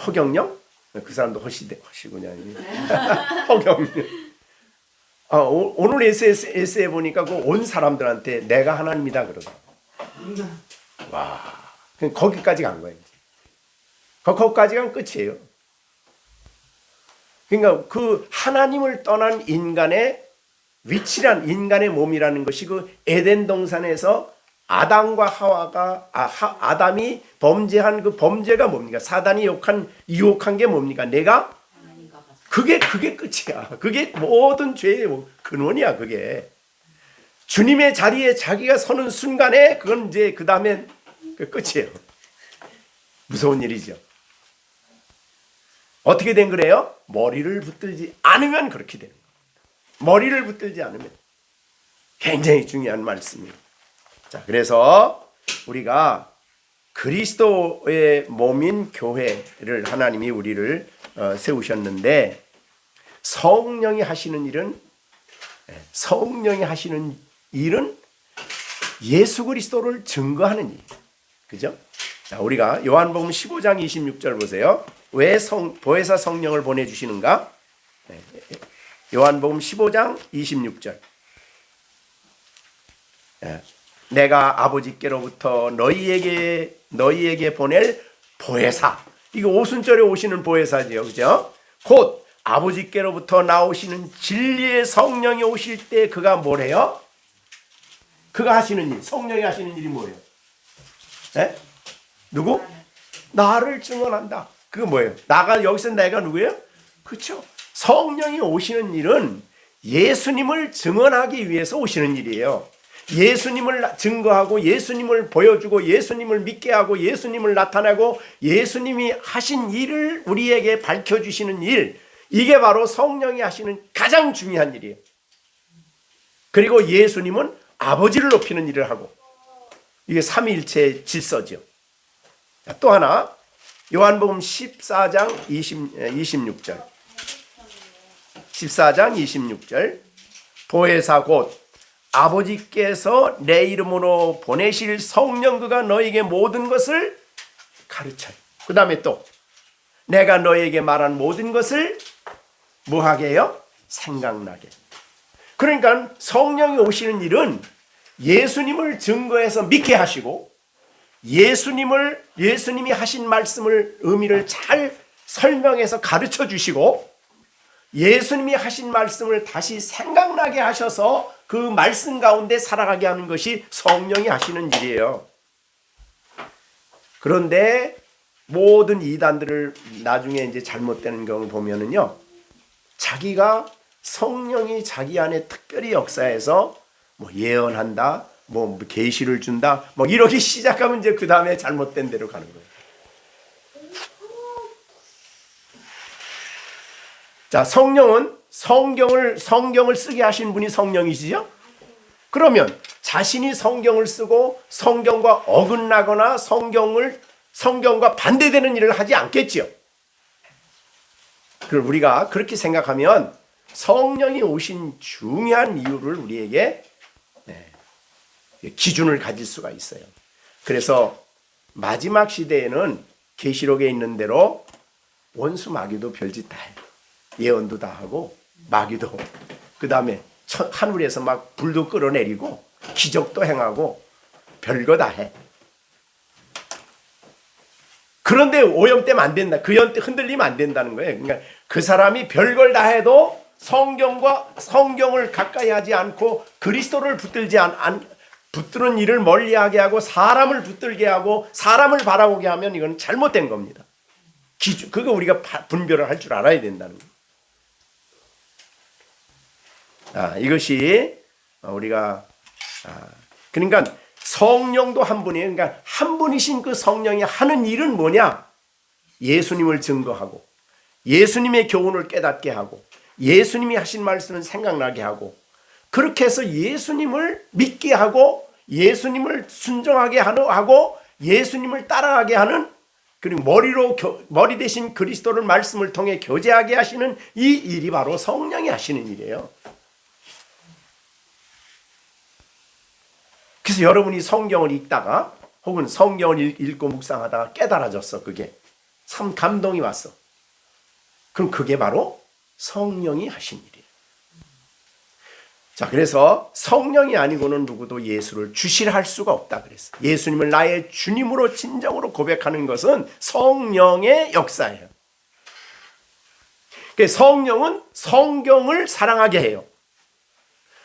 Speaker 1: 허경영? 그 사람도 허시구냐. 허경영. 오늘 SS에 보니까 그 온 사람들한테 내가 하나님이다 그러더라고. 와, 거기까지 간 거예요. 거기까지 가면 끝이에요. 그러니까 그 하나님을 떠난 인간의 위치란 인간의 몸이라는 것이 그 에덴 동산에서 아담과 하와가 아담이 범죄한 그 범죄가 뭡니까? 사단이 유혹한 게 뭡니까? 내가 그게 끝이야. 그게 모든 죄의 근원이야. 그게 주님의 자리에 자기가 서는 순간에 그건 이제 그 다음에 끝이에요. 무서운 일이죠. 어떻게 된 거래요? 머리를 붙들지 않으면 그렇게 되는 거예요. 머리를 붙들지 않으면 굉장히 중요한 말씀이에요. 자, 그래서 우리가 그리스도의 몸인 교회를 하나님이 우리를 세우셨는데 성령이 하시는 일은 예수 그리스도를 증거하는 일. 그죠? 자, 우리가 요한복음 15장 26절 보세요. 왜 보혜사 성령을 보내주시는가? 요한복음 15장 26절. 내가 아버지께로부터 너희에게 보낼 보혜사. 이거 오순절에 오시는 보혜사지요. 그죠? 곧 아버지께로부터 나오시는 진리의 성령이 오실 때 그가 뭘 해요? 그가 하시는 일, 성령이 하시는 일이 뭐예요? 네? 누구? 나를 증언한다. 그거 뭐예요? 여기서 내가 누구예요? 그렇죠. 성령이 오시는 일은 예수님을 증언하기 위해서 오시는 일이에요. 예수님을 증거하고 예수님을 보여주고 예수님을 믿게 하고 예수님을 나타내고 예수님이 하신 일을 우리에게 밝혀주시는 일, 이게 바로 성령이 하시는 가장 중요한 일이에요. 그리고 예수님은 아버지를 높이는 일을 하고, 이게 삼위일체의 질서죠. 또 하나, 요한복음 14장 26절. 14장 26절. 보혜사 곧 아버지께서 내 이름으로 보내실 성령 그가 너에게 모든 것을 가르쳐요. 그 다음에 또 내가 너에게 말한 모든 것을 뭐하게 해요? 생각나게. 그러니까 성령이 오시는 일은 예수님을 증거해서 믿게 하시고 예수님이 하신 말씀을 의미를 잘 설명해서 가르쳐 주시고 예수님이 하신 말씀을 다시 생각나게 하셔서 그 말씀 가운데 살아가게 하는 것이 성령이 하시는 일이에요. 그런데 모든 이단들을 나중에 이제 잘못되는 경우를 보면은요, 자기가 성령이 자기 안에 특별히 역사해서 뭐 예언한다, 뭐 계시를 준다, 뭐 이러기 시작하면 이제 그 다음에 잘못된 대로 가는 거예요. 자, 성령은 성경을 쓰게 하신 분이 성령이시죠? 그러면 자신이 성경을 쓰고 성경과 어긋나거나 성경과 반대되는 일을 하지 않겠지요. 그럼 우리가 그렇게 생각하면 성령이 오신 중요한 이유를 우리에게 기준을 가질 수가 있어요. 그래서 마지막 시대에는 계시록에 있는 대로 원수 마귀도 별짓 다 해요. 예언도 다 하고 마귀도, 그 다음에 하늘에서 막 불도 끌어내리고 기적도 행하고 별거 다 해. 그런데 오염되면 안 된다. 그 흔들리면 안 된다는 거예요. 그러니까 그 사람이 별걸 다 해도 성경을 가까이 하지 않고 그리스도를 붙드는 일을 멀리하게 하고 사람을 붙들게 하고 사람을 바라보게 하면 이건 잘못된 겁니다. 그거 우리가 분별을 할 줄 알아야 된다는 거예요. 이것이 우리가 그러니까 성령도 한 분이에요. 그러니까 한 분이신 그 성령이 하는 일은 뭐냐? 예수님을 증거하고 예수님의 교훈을 깨닫게 하고 예수님이 하신 말씀을 생각나게 하고 그렇게 해서 예수님을 믿게 하고 예수님을 순종하게 하고 예수님을 따라가게 하는, 그리고 머리 대신 그리스도를 말씀을 통해 교제하게 하시는 이 일이 바로 성령이 하시는 일이에요. 그래서 여러분이 성경을 읽다가 혹은 성경을 읽고 묵상하다가 깨달아졌어. 그게 참 감동이 왔어. 그럼 그게 바로 성령이 하신 일이에요. 자, 그래서 성령이 아니고는 누구도 예수를 주시라 할 수가 없다 그랬어. 예수님을 나의 주님으로 진정으로 고백하는 것은 성령의 역사예요. 성령은 성경을 사랑하게 해요.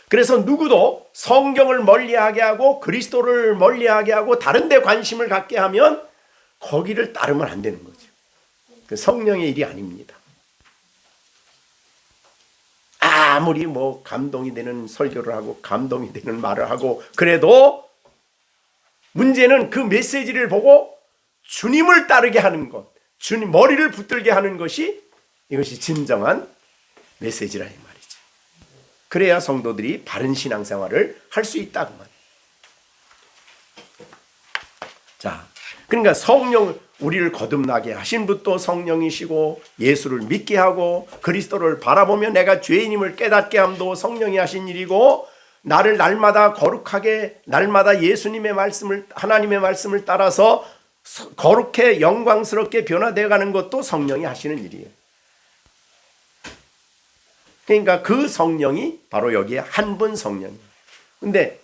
Speaker 1: 그래서 누구도 성경을 멀리하게 하고 그리스도를 멀리하게 하고 다른 데 관심을 갖게 하면 거기를 따르면 안 되는 거죠. 그 성령의 일이 아닙니다. 아무리 감동이 되는 설교를 하고 감동이 되는 말을 하고 그래도 문제는 그 메시지를 보고 주님을 따르게 하는 것, 주님 머리를 붙들게 하는 것이 이것이 진정한 메시지라 이 말이죠. 그래야 성도들이 바른 신앙생활을 할 수 있다고 말이에요. 자, 그러니까 우리를 거듭나게 하신 분도 성령이시고 예수를 믿게 하고 그리스도를 바라보며 내가 죄인임을 깨닫게 함도 성령이 하신 일이고 나를 날마다 거룩하게 날마다 예수님의 말씀을 하나님의 말씀을 따라서 거룩해 영광스럽게 변화되어 가는 것도 성령이 하시는 일이에요. 그러니까 그 성령이 바로 여기에 한 분 성령이에요. 근데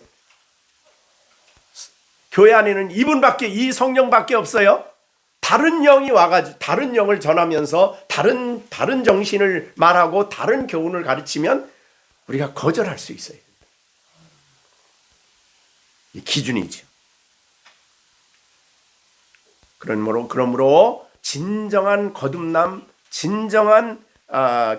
Speaker 1: 교회 안에는 이분밖에 이 성령밖에 없어요. 다른 영이 와가지고 다른 영을 전하면서 다른 정신을 말하고 다른 교훈을 가르치면 우리가 거절할 수 있어요. 이 기준이죠. 그러므로 진정한 거듭남, 진정한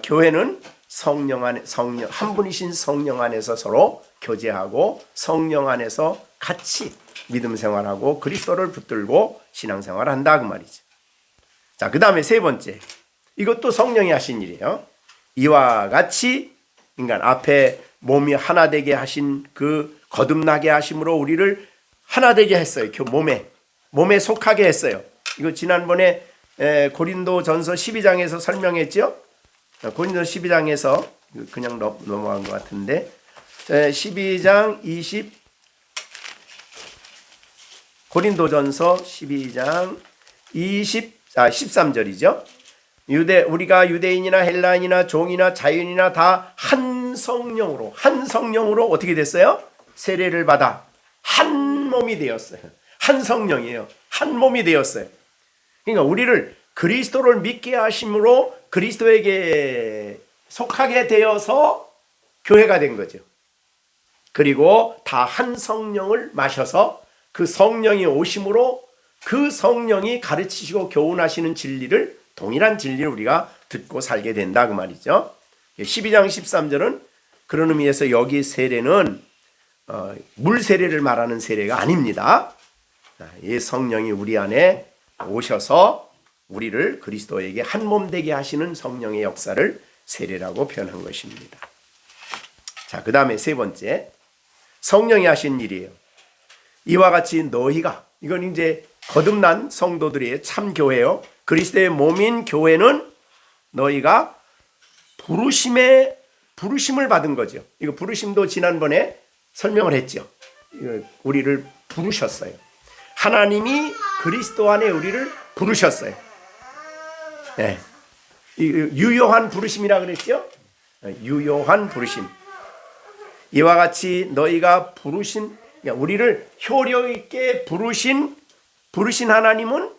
Speaker 1: 교회는 성령 한 분이신 성령 안에서 서로 교제하고 성령 안에서 같이 믿음 생활하고 그리스도를 붙들고 신앙생활을 한다 그 말이죠. 자, 그 다음에 세 번째, 이것도 성령이 하신 일이에요. 이와 같이 인간 앞에 몸이 하나 되게 하신 그 거듭나게 하심으로 우리를 하나 되게 했어요. 몸에 속하게 했어요. 이거 지난번에 고린도전서 12장에서 설명했죠. 고린도 12장에서 그냥 넘어간 것 같은데 12장 고린도전서 12장 13절이죠. 우리가 유대인이나 헬라인이나 종이나 자유인이나 다 한 성령으로 어떻게 됐어요? 세례를 받아 한 몸이 되었어요. 한 성령이에요. 한 몸이 되었어요. 그러니까 우리를 그리스도를 믿게 하심으로 그리스도에게 속하게 되어서 교회가 된 거죠. 그리고 다 한 성령을 마셔서 그 성령이 오심으로 그 성령이 가르치시고 교훈하시는 진리를 동일한 진리를 우리가 듣고 살게 된다 그 말이죠. 12장 13절은 그런 의미에서 여기 세례는 물 세례를 말하는 세례가 아닙니다. 이 성령이 우리 안에 오셔서 우리를 그리스도에게 한 몸 되게 하시는 성령의 역사를 세례라고 표현한 것입니다. 자, 그 다음에 세 번째, 성령이 하신 일이에요. 이와 같이 너희가, 이건 이제 거듭난 성도들의 참 교회요. 그리스도의 몸인 교회는 너희가 부르심을 받은 거죠. 이거 부르심도 지난번에 설명을 했죠. 우리를 부르셨어요. 하나님이 그리스도 안에 우리를 부르셨어요. 네. 유효한 부르심이라 그랬죠. 유효한 부르심. 이와 같이 너희가 우리를 효력 있게 부르신 하나님은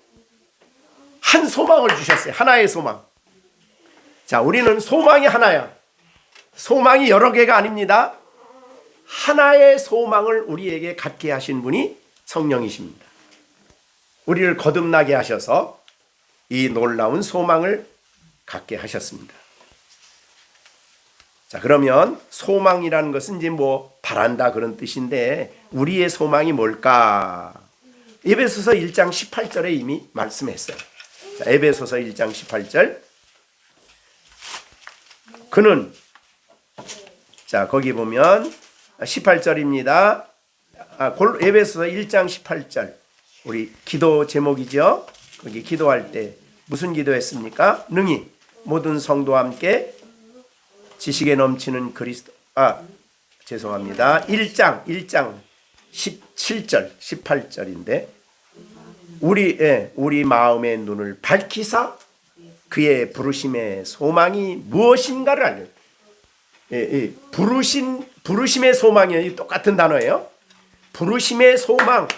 Speaker 1: 한 소망을 주셨어요. 하나의 소망. 자, 우리는 소망이 하나야. 소망이 여러 개가 아닙니다. 하나의 소망을 우리에게 갖게 하신 분이 성령이십니다. 우리를 거듭나게 하셔서 이 놀라운 소망을 갖게 하셨습니다. 자, 그러면 소망이라는 것은 이제 바란다 그런 뜻인데 우리의 소망이 뭘까? 에베소서 1장 18절에 이미 말씀했어요. 자, 에베소서 1장 18절. 그는, 자, 거기 보면 18절입니다. 에베소서 1장 18절. 우리 기도 제목이죠. 거기 기도할 때 무슨 기도했습니까? 능히 모든 성도와 함께 지식에 넘치는 그리스도 죄송합니다. 1장 17절 18절인데 우리 마음의 눈을 밝히사 그의 부르심의 소망이 무엇인가를 알려. 부르심의 소망이 똑같은 단어예요. 부르심의 소망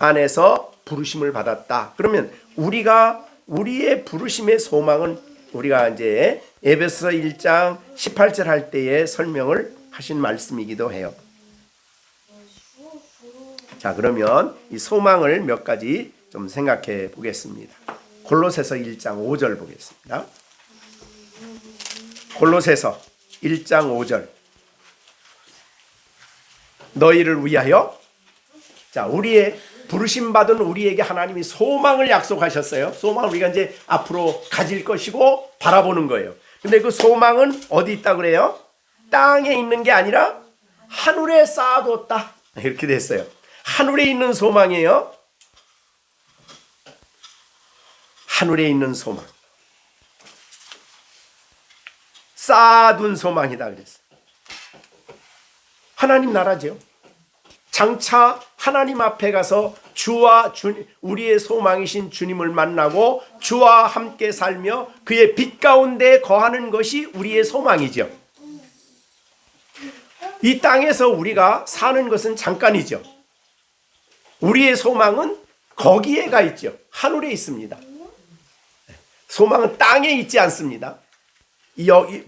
Speaker 1: 안에서 부르심을 받았다. 그러면 우리의 부르심의 소망은 우리가 이제 에베소서 1장 18절 할 때에 설명을 하신 말씀이기도 해요. 자, 그러면 이 소망을 몇 가지 좀 생각해 보겠습니다. 골로새서 1장 5절 보겠습니다. 골로새서 1장 5절. 너희를 위하여, 자, 우리의 부르심 받은 우리에게 하나님이 소망을 약속하셨어요. 소망을 우리가 이제 앞으로 가질 것이고 바라보는 거예요. 근데 그 소망은 어디 있다 그래요? 땅에 있는 게 아니라 하늘에 쌓아뒀다. 이렇게 됐어요. 하늘에 있는 소망이에요. 하늘에 있는 소망. 쌓아둔 소망이다 그랬어요. 하나님 나라죠. 장차 하나님 앞에 가서 우리의 소망이신 주님을 만나고 주와 함께 살며 그의 빛 가운데 거하는 것이 우리의 소망이죠. 이 땅에서 우리가 사는 것은 잠깐이죠. 우리의 소망은 거기에 가 있죠. 하늘에 있습니다. 소망은 땅에 있지 않습니다.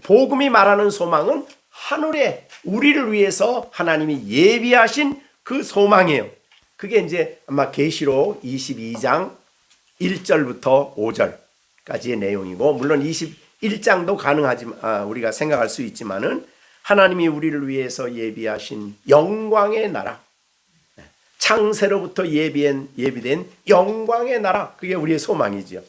Speaker 1: 복음이 말하는 소망은 하늘에 우리를 위해서 하나님이 예비하신 그 소망이에요. 그게 이제 아마 계시록 22장 1절부터 5절까지의 내용이고, 물론 21장도 가능하지만 우리가 생각할 수 있지만은 하나님이 우리를 위해서 예비하신 영광의 나라, 창세로부터 예비된 영광의 나라, 그게 우리의 소망이지요.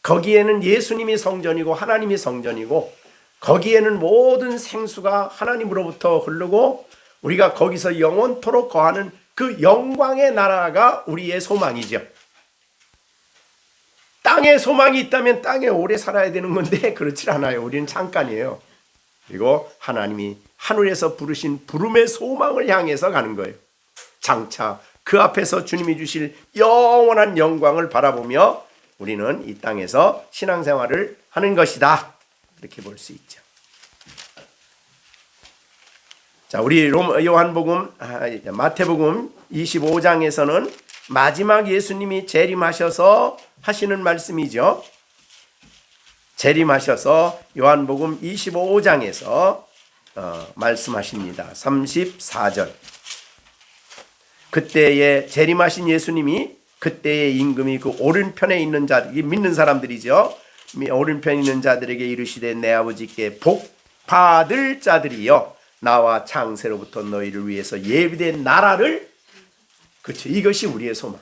Speaker 1: 거기에는 예수님이 성전이고 하나님이 성전이고, 거기에는 모든 생수가 하나님으로부터 흐르고 우리가 거기서 영원토록 거하는 그 영광의 나라가 우리의 소망이죠. 땅에 소망이 있다면 땅에 오래 살아야 되는 건데 그렇지 않아요. 우리는 잠깐이에요. 그리고 하나님이 하늘에서 부르신 부름의 소망을 향해서 가는 거예요. 장차 그 앞에서 주님이 주실 영원한 영광을 바라보며 우리는 이 땅에서 신앙생활을 하는 것이다. 이렇게 볼 수 있죠. 자, 우리 마태복음 25장에서는 마지막 예수님이 재림하셔서 하시는 말씀이죠. 재림하셔서 요한복음 25장에서 말씀하십니다. 34절. 그때에 재림하신 예수님이 그때의 임금이 그 오른편에 있는 자들, 믿는 사람들이죠. 오른편에 있는 자들에게 이르시되 내 아버지께 복 받을 자들이여 나와 창세로부터 너희를 위해서 예비된 나라를, 그렇죠, 이것이 우리의 소망.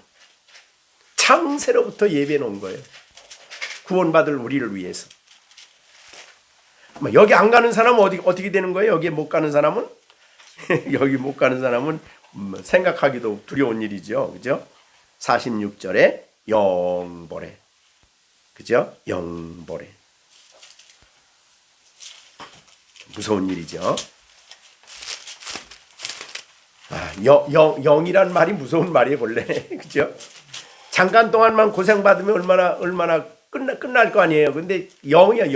Speaker 1: 창세로부터 예비해 놓은 거예요. 구원받을 우리를 위해서. 여기 안 가는 사람은 어떻게 되는 거예요? 여기에 못 가는 사람은 여기 못 가는 사람은 생각하기도 두려운 일이죠. 그죠? 46절에 영보래. 그죠? 영보래. 무서운 일이죠. 영이란 말이 무서운 말이에요, 원래. 그죠? 잠깐 동안만 고생받으면 얼마나 끝날 거 아니에요. 근데 영이야,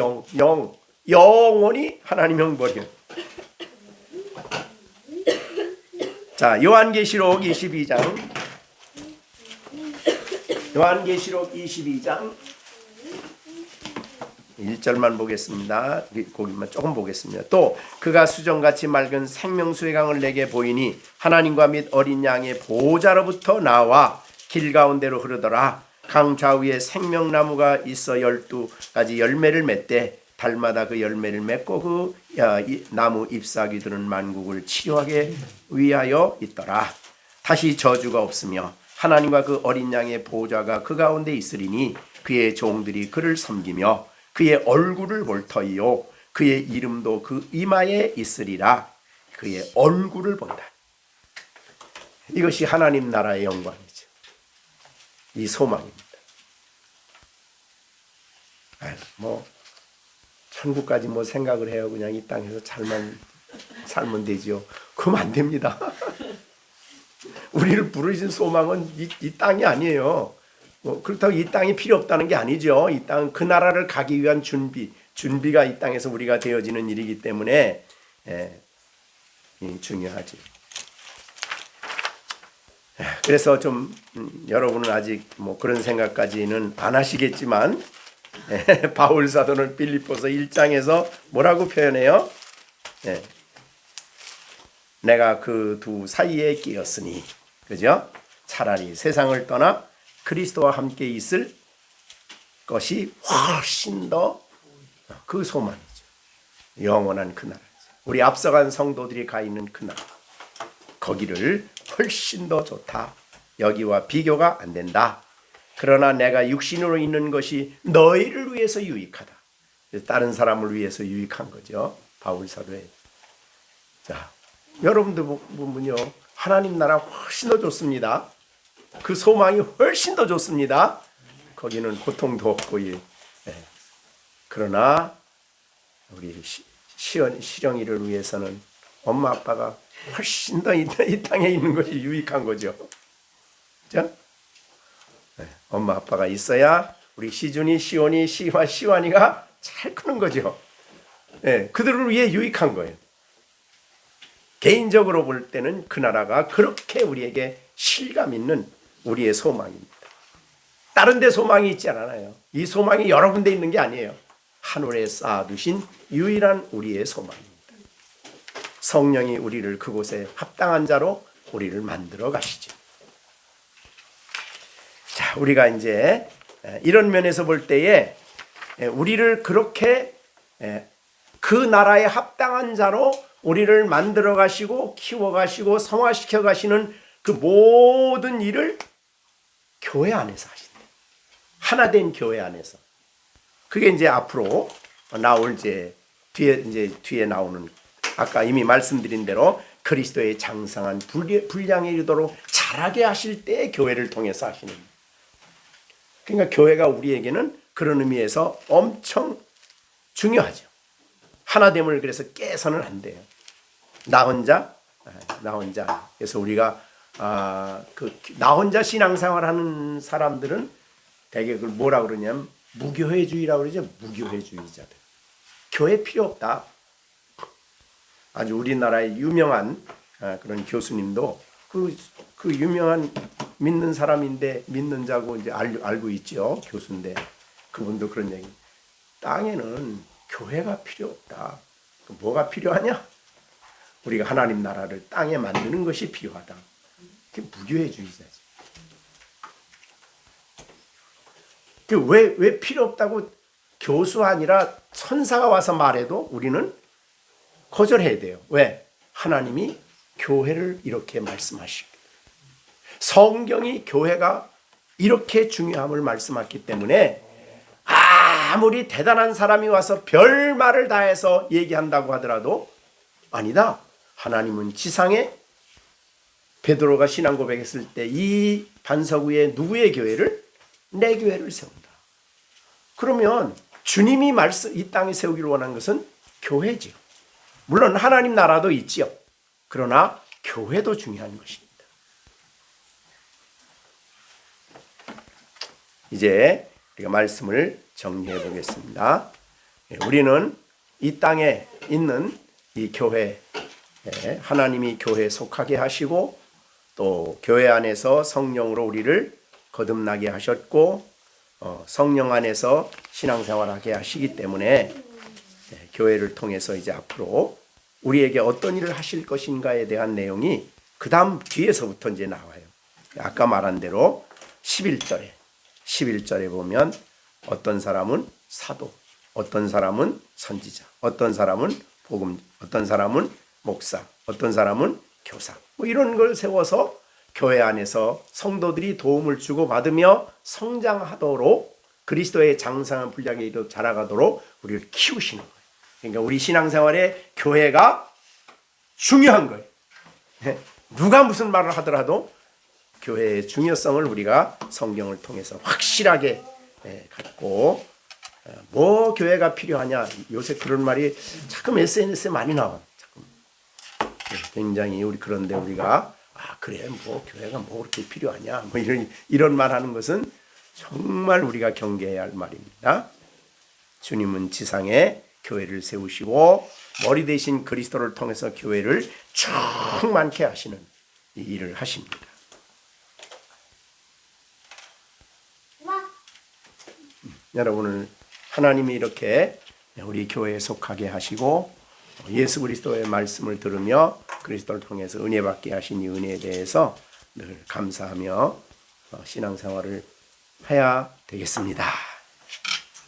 Speaker 1: 영원히 하나님 형벌이에요. 자, 요한계시록 22장 1절만 보겠습니다. 거기만 조금 보겠습니다. 또 그가 수정같이 맑은 생명수의 강을 내게 보이니 하나님과 및 어린 양의 보호자로부터 나와 길 가운데로 흐르더라. 강 좌우에 생명나무가 있어 12가지 열매를 맺되 달마다 그 열매를 맺고 그 나무 잎사귀들은 만국을 치료하게 위하여 있더라. 다시 저주가 없으며 하나님과 그 어린 양의 보호자가 그 가운데 있으리니 그의 종들이 그를 섬기며 그의 얼굴을 볼 터이요 그의 이름도 그 이마에 있으리라. 그의 얼굴을 본다. 이것이 하나님 나라의 영광이죠. 이 소망입니다. 뭐 천국까지 뭐 생각을 해요. 그냥 이 땅에서 잘만 살면 되지요. 그럼 안 됩니다. 우리를 부르신 소망은 이 땅이 아니에요. 그렇다고 이 땅이 필요 없다는 게 아니죠. 이 땅은 그 나라를 가기 위한 준비가 이 땅에서 우리가 되어지는 일이기 때문에 중요하지. 그래서 좀 여러분은 아직 뭐 그런 생각까지는 안 하시겠지만 바울 사도는 빌립보서 1장에서 뭐라고 표현해요? 내가 그 두 사이에 끼었으니, 그죠? 차라리 세상을 떠나 그리스도와 함께 있을 것이 훨씬 더 그 소망이죠. 영원한 그 나라죠. 우리 앞서간 성도들이 가 있는 그 나라, 거기를 훨씬 더 좋다. 여기와 비교가 안 된다. 그러나 내가 육신으로 있는 것이 너희를 위해서 유익하다. 다른 사람을 위해서 유익한 거죠. 바울 사도에. 자, 여러분들 보면요, 하나님 나라 훨씬 더 좋습니다. 그 소망이 훨씬 더 좋습니다. 거기는 고통도 없고. 그러나 우리 시령이를 위해서는 엄마 아빠가 훨씬 더 이 땅에 있는 것이 유익한 거죠. 그죠? 엄마 아빠가 있어야 우리 시준이, 시온이, 시환이가 잘 크는 거죠. 그들을 위해 유익한 거예요. 개인적으로 볼 때는 그 나라가 그렇게 우리에게 실감 있는 우리의 소망입니다. 다른 데 소망이 있지 않아요. 이 소망이 여러 군데 있는 게 아니에요. 하늘에 쌓아두신 유일한 우리의 소망입니다. 성령이 우리를 그곳에 합당한 자로 우리를 만들어 가시죠. 자, 우리가 이제 이런 면에서 볼 때에 우리를 그렇게 그 나라에 합당한 자로 우리를 만들어 가시고 키워 가시고 성화시켜 가시는 그 모든 일을 교회 안에서 하신다. 하나된 교회 안에서. 그게 이제 앞으로 나올 뒤에 나오는, 아까 이미 말씀드린 대로 그리스도의 장성한 분량에 이르도록 자라게 하실 때 교회를 통해서 하시는. 그러니까 교회가 우리에게는 그런 의미에서 엄청 중요하죠. 하나됨을 그래서 깨서는 안 돼요. 나 혼자. 그래서 우리가 나 혼자 신앙생활하는 사람들은 대개 그걸 뭐라 그러냐면 무교회주의라고 그러죠. 무교회주의자들. 교회 필요 없다. 아주 우리나라의 유명한 그런 교수님도 그 유명한 믿는 사람인데 믿는 자고 이제 알고 있죠. 교수인데 그분도 그런 얘기. 땅에는 교회가 필요 없다. 뭐가 필요하냐? 우리가 하나님 나라를 땅에 만드는 것이 필요하다. 그게 무교회주의자지. 왜 필요 없다고 교수 아니라 천사가 와서 말해도 우리는 거절해야 돼요. 왜? 하나님이 교회를 이렇게 말씀하시고 성경이 교회가 이렇게 중요함을 말씀했기 때문에 아무리 대단한 사람이 와서 별 말을 다 해서 얘기한다고 하더라도 아니다. 하나님은 지상에 베드로가 신앙 고백했을 때 이 반석 위에 누구의 교회를? 내 교회를 세운다. 그러면 주님이 이 땅에 세우기를 원한 것은 교회지요. 물론 하나님 나라도 있지요. 그러나 교회도 중요한 것입니다. 이제 우리가 말씀을 정리해 보겠습니다. 우리는 이 땅에 있는 이 교회, 하나님이 교회에 속하게 하시고 또 교회 안에서 성령으로 우리를 거듭나게 하셨고 성령 안에서 신앙생활하게 하시기 때문에 교회를 통해서 이제 앞으로 우리에게 어떤 일을 하실 것인가에 대한 내용이 그 다음 뒤에서부터 이제 나와요. 아까 말한 대로 11절에 보면 어떤 사람은 사도, 어떤 사람은 선지자, 어떤 사람은 복음, 어떤 사람은 목사, 어떤 사람은 교사, 뭐 이런 걸 세워서 교회 안에서 성도들이 도움을 주고 받으며 성장하도록 그리스도의 장성한 분량에 자라가도록 우리를 키우시는 거예요. 그러니까 우리 신앙생활에 교회가 중요한 거예요. 누가 무슨 말을 하더라도 교회의 중요성을 우리가 성경을 통해서 확실하게 갖고, 뭐 교회가 필요하냐, 요새 그런 말이 자꾸 SNS에 많이 나와. 굉장히 우리 그런데 우리가 그래 뭐 교회가 뭐 그렇게 필요하냐 뭐 이런 말하는 것은 정말 우리가 경계해야 할 말입니다. 주님은 지상에 교회를 세우시고 머리 대신 그리스도를 통해서 교회를 충만케 하시는 이 일을 하십니다. 여러분을 하나님이 이렇게 우리 교회에 속하게 하시고 예수 그리스도의 말씀을 들으며 그리스도를 통해서 은혜 받게 하신 이 은혜에 대해서 늘 감사하며 신앙생활을 해야 되겠습니다.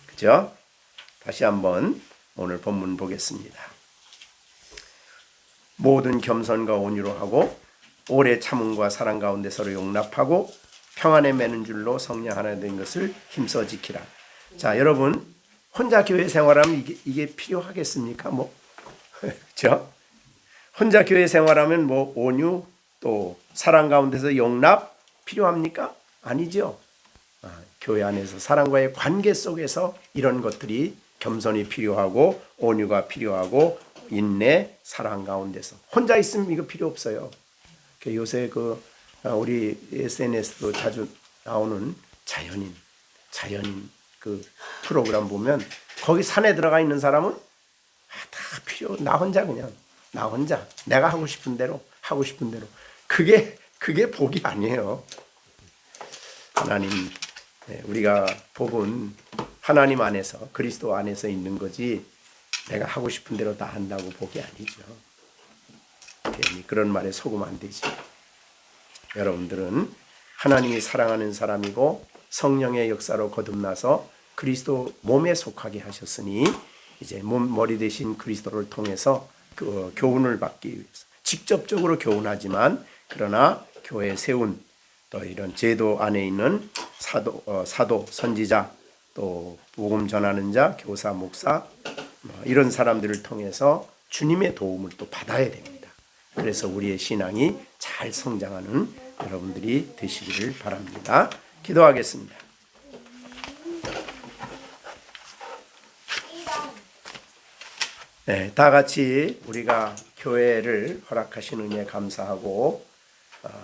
Speaker 1: 그죠? 다시 한번 오늘 본문 보겠습니다. 모든 겸손과 온유로 하고 오래 참음과 사랑 가운데 서로 용납하고 평안에 매는 줄로 성령 하나 된 것을 힘써 지키라. 자, 여러분 혼자 교회 생활하면 이게 필요하겠습니까? 그렇죠? 혼자 교회 생활하면 온유 또 사랑 가운데서 용납 필요합니까? 아니죠. 교회 안에서 사랑과의 관계 속에서 이런 것들이 겸손이 필요하고 온유가 필요하고 인내, 사랑 가운데서 혼자 있으면 이거 필요 없어요. 요새 우리 SNS도 자주 나오는 자연인 그 프로그램 보면 거기 산에 들어가 있는 사람은 다 나 혼자 그냥 나 혼자 내가 하고 싶은 대로 그게 복이 아니에요. 하나님, 우리가 복은 하나님 안에서 그리스도 안에서 있는 거지 내가 하고 싶은 대로 다 한다고 복이 아니죠. 괜히 그런 말에 속으면 안 되지. 여러분들은 하나님이 사랑하는 사람이고 성령의 역사로 거듭나서 그리스도 몸에 속하게 하셨으니 이제 머리 대신 그리스도를 통해서 그 교훈을 받기 위해서 직접적으로 교훈하지만 그러나 교회에 세운 또 이런 제도 안에 있는 사도, 선지자 또 복음 전하는 자, 교사, 목사 이런 사람들을 통해서 주님의 도움을 또 받아야 됩니다. 그래서 우리의 신앙이 잘 성장하는 여러분들이 되시기를 바랍니다. 기도하겠습니다. 네, 다 같이 우리가 교회를 허락하신 은혜에 감사하고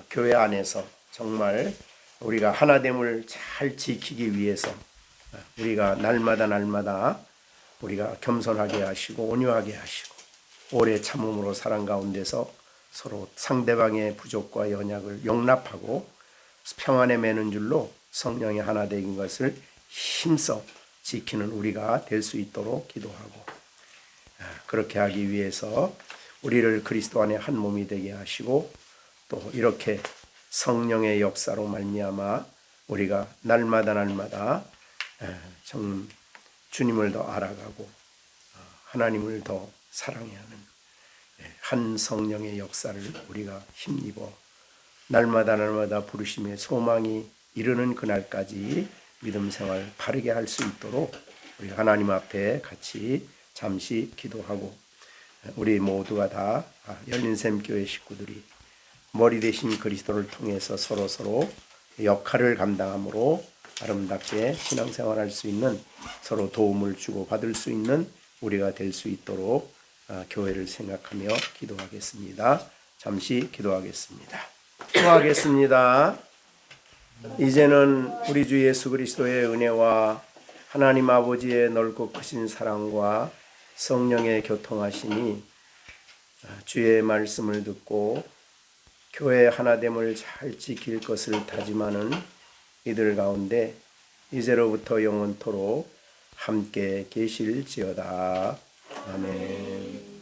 Speaker 1: 교회 안에서 정말 우리가 하나됨을 잘 지키기 위해서 우리가 날마다 우리가 겸손하게 하시고 온유하게 하시고 오래 참음으로 사랑 가운데서 서로 상대방의 부족과 연약을 용납하고 평안에 매는 줄로 성령의 하나 되는 것을 힘써 지키는 우리가 될 수 있도록 기도하고 그렇게 하기 위해서 우리를 그리스도 안에 한 몸이 되게 하시고 또 이렇게 성령의 역사로 말미암아 우리가 날마다 정 주님을 더 알아가고 하나님을 더 사랑해야 하는 한 성령의 역사를 우리가 힘입어 날마다 부르심의 소망이 이르는 그날까지 믿음 생활 바르게 할 수 있도록 우리 하나님 앞에 같이 잠시 기도하고 우리 모두가 다 열린샘교회 식구들이 머리 대신 그리스도를 통해서 서로 역할을 감당함으로 아름답게 신앙생활할 수 있는 서로 도움을 주고 받을 수 있는 우리가 될 수 있도록 교회를 생각하며 기도하겠습니다. 잠시 기도하겠습니다. 기도하겠습니다. 이제는 우리 주 예수 그리스도의 은혜와 하나님 아버지의 넓고 크신 사랑과 성령의 교통하심이 주의 말씀을 듣고 교회 하나됨을 잘 지킬 것을 다짐하는 이들 가운데 이제로부터 영원토록 함께 계실지어다. 아멘.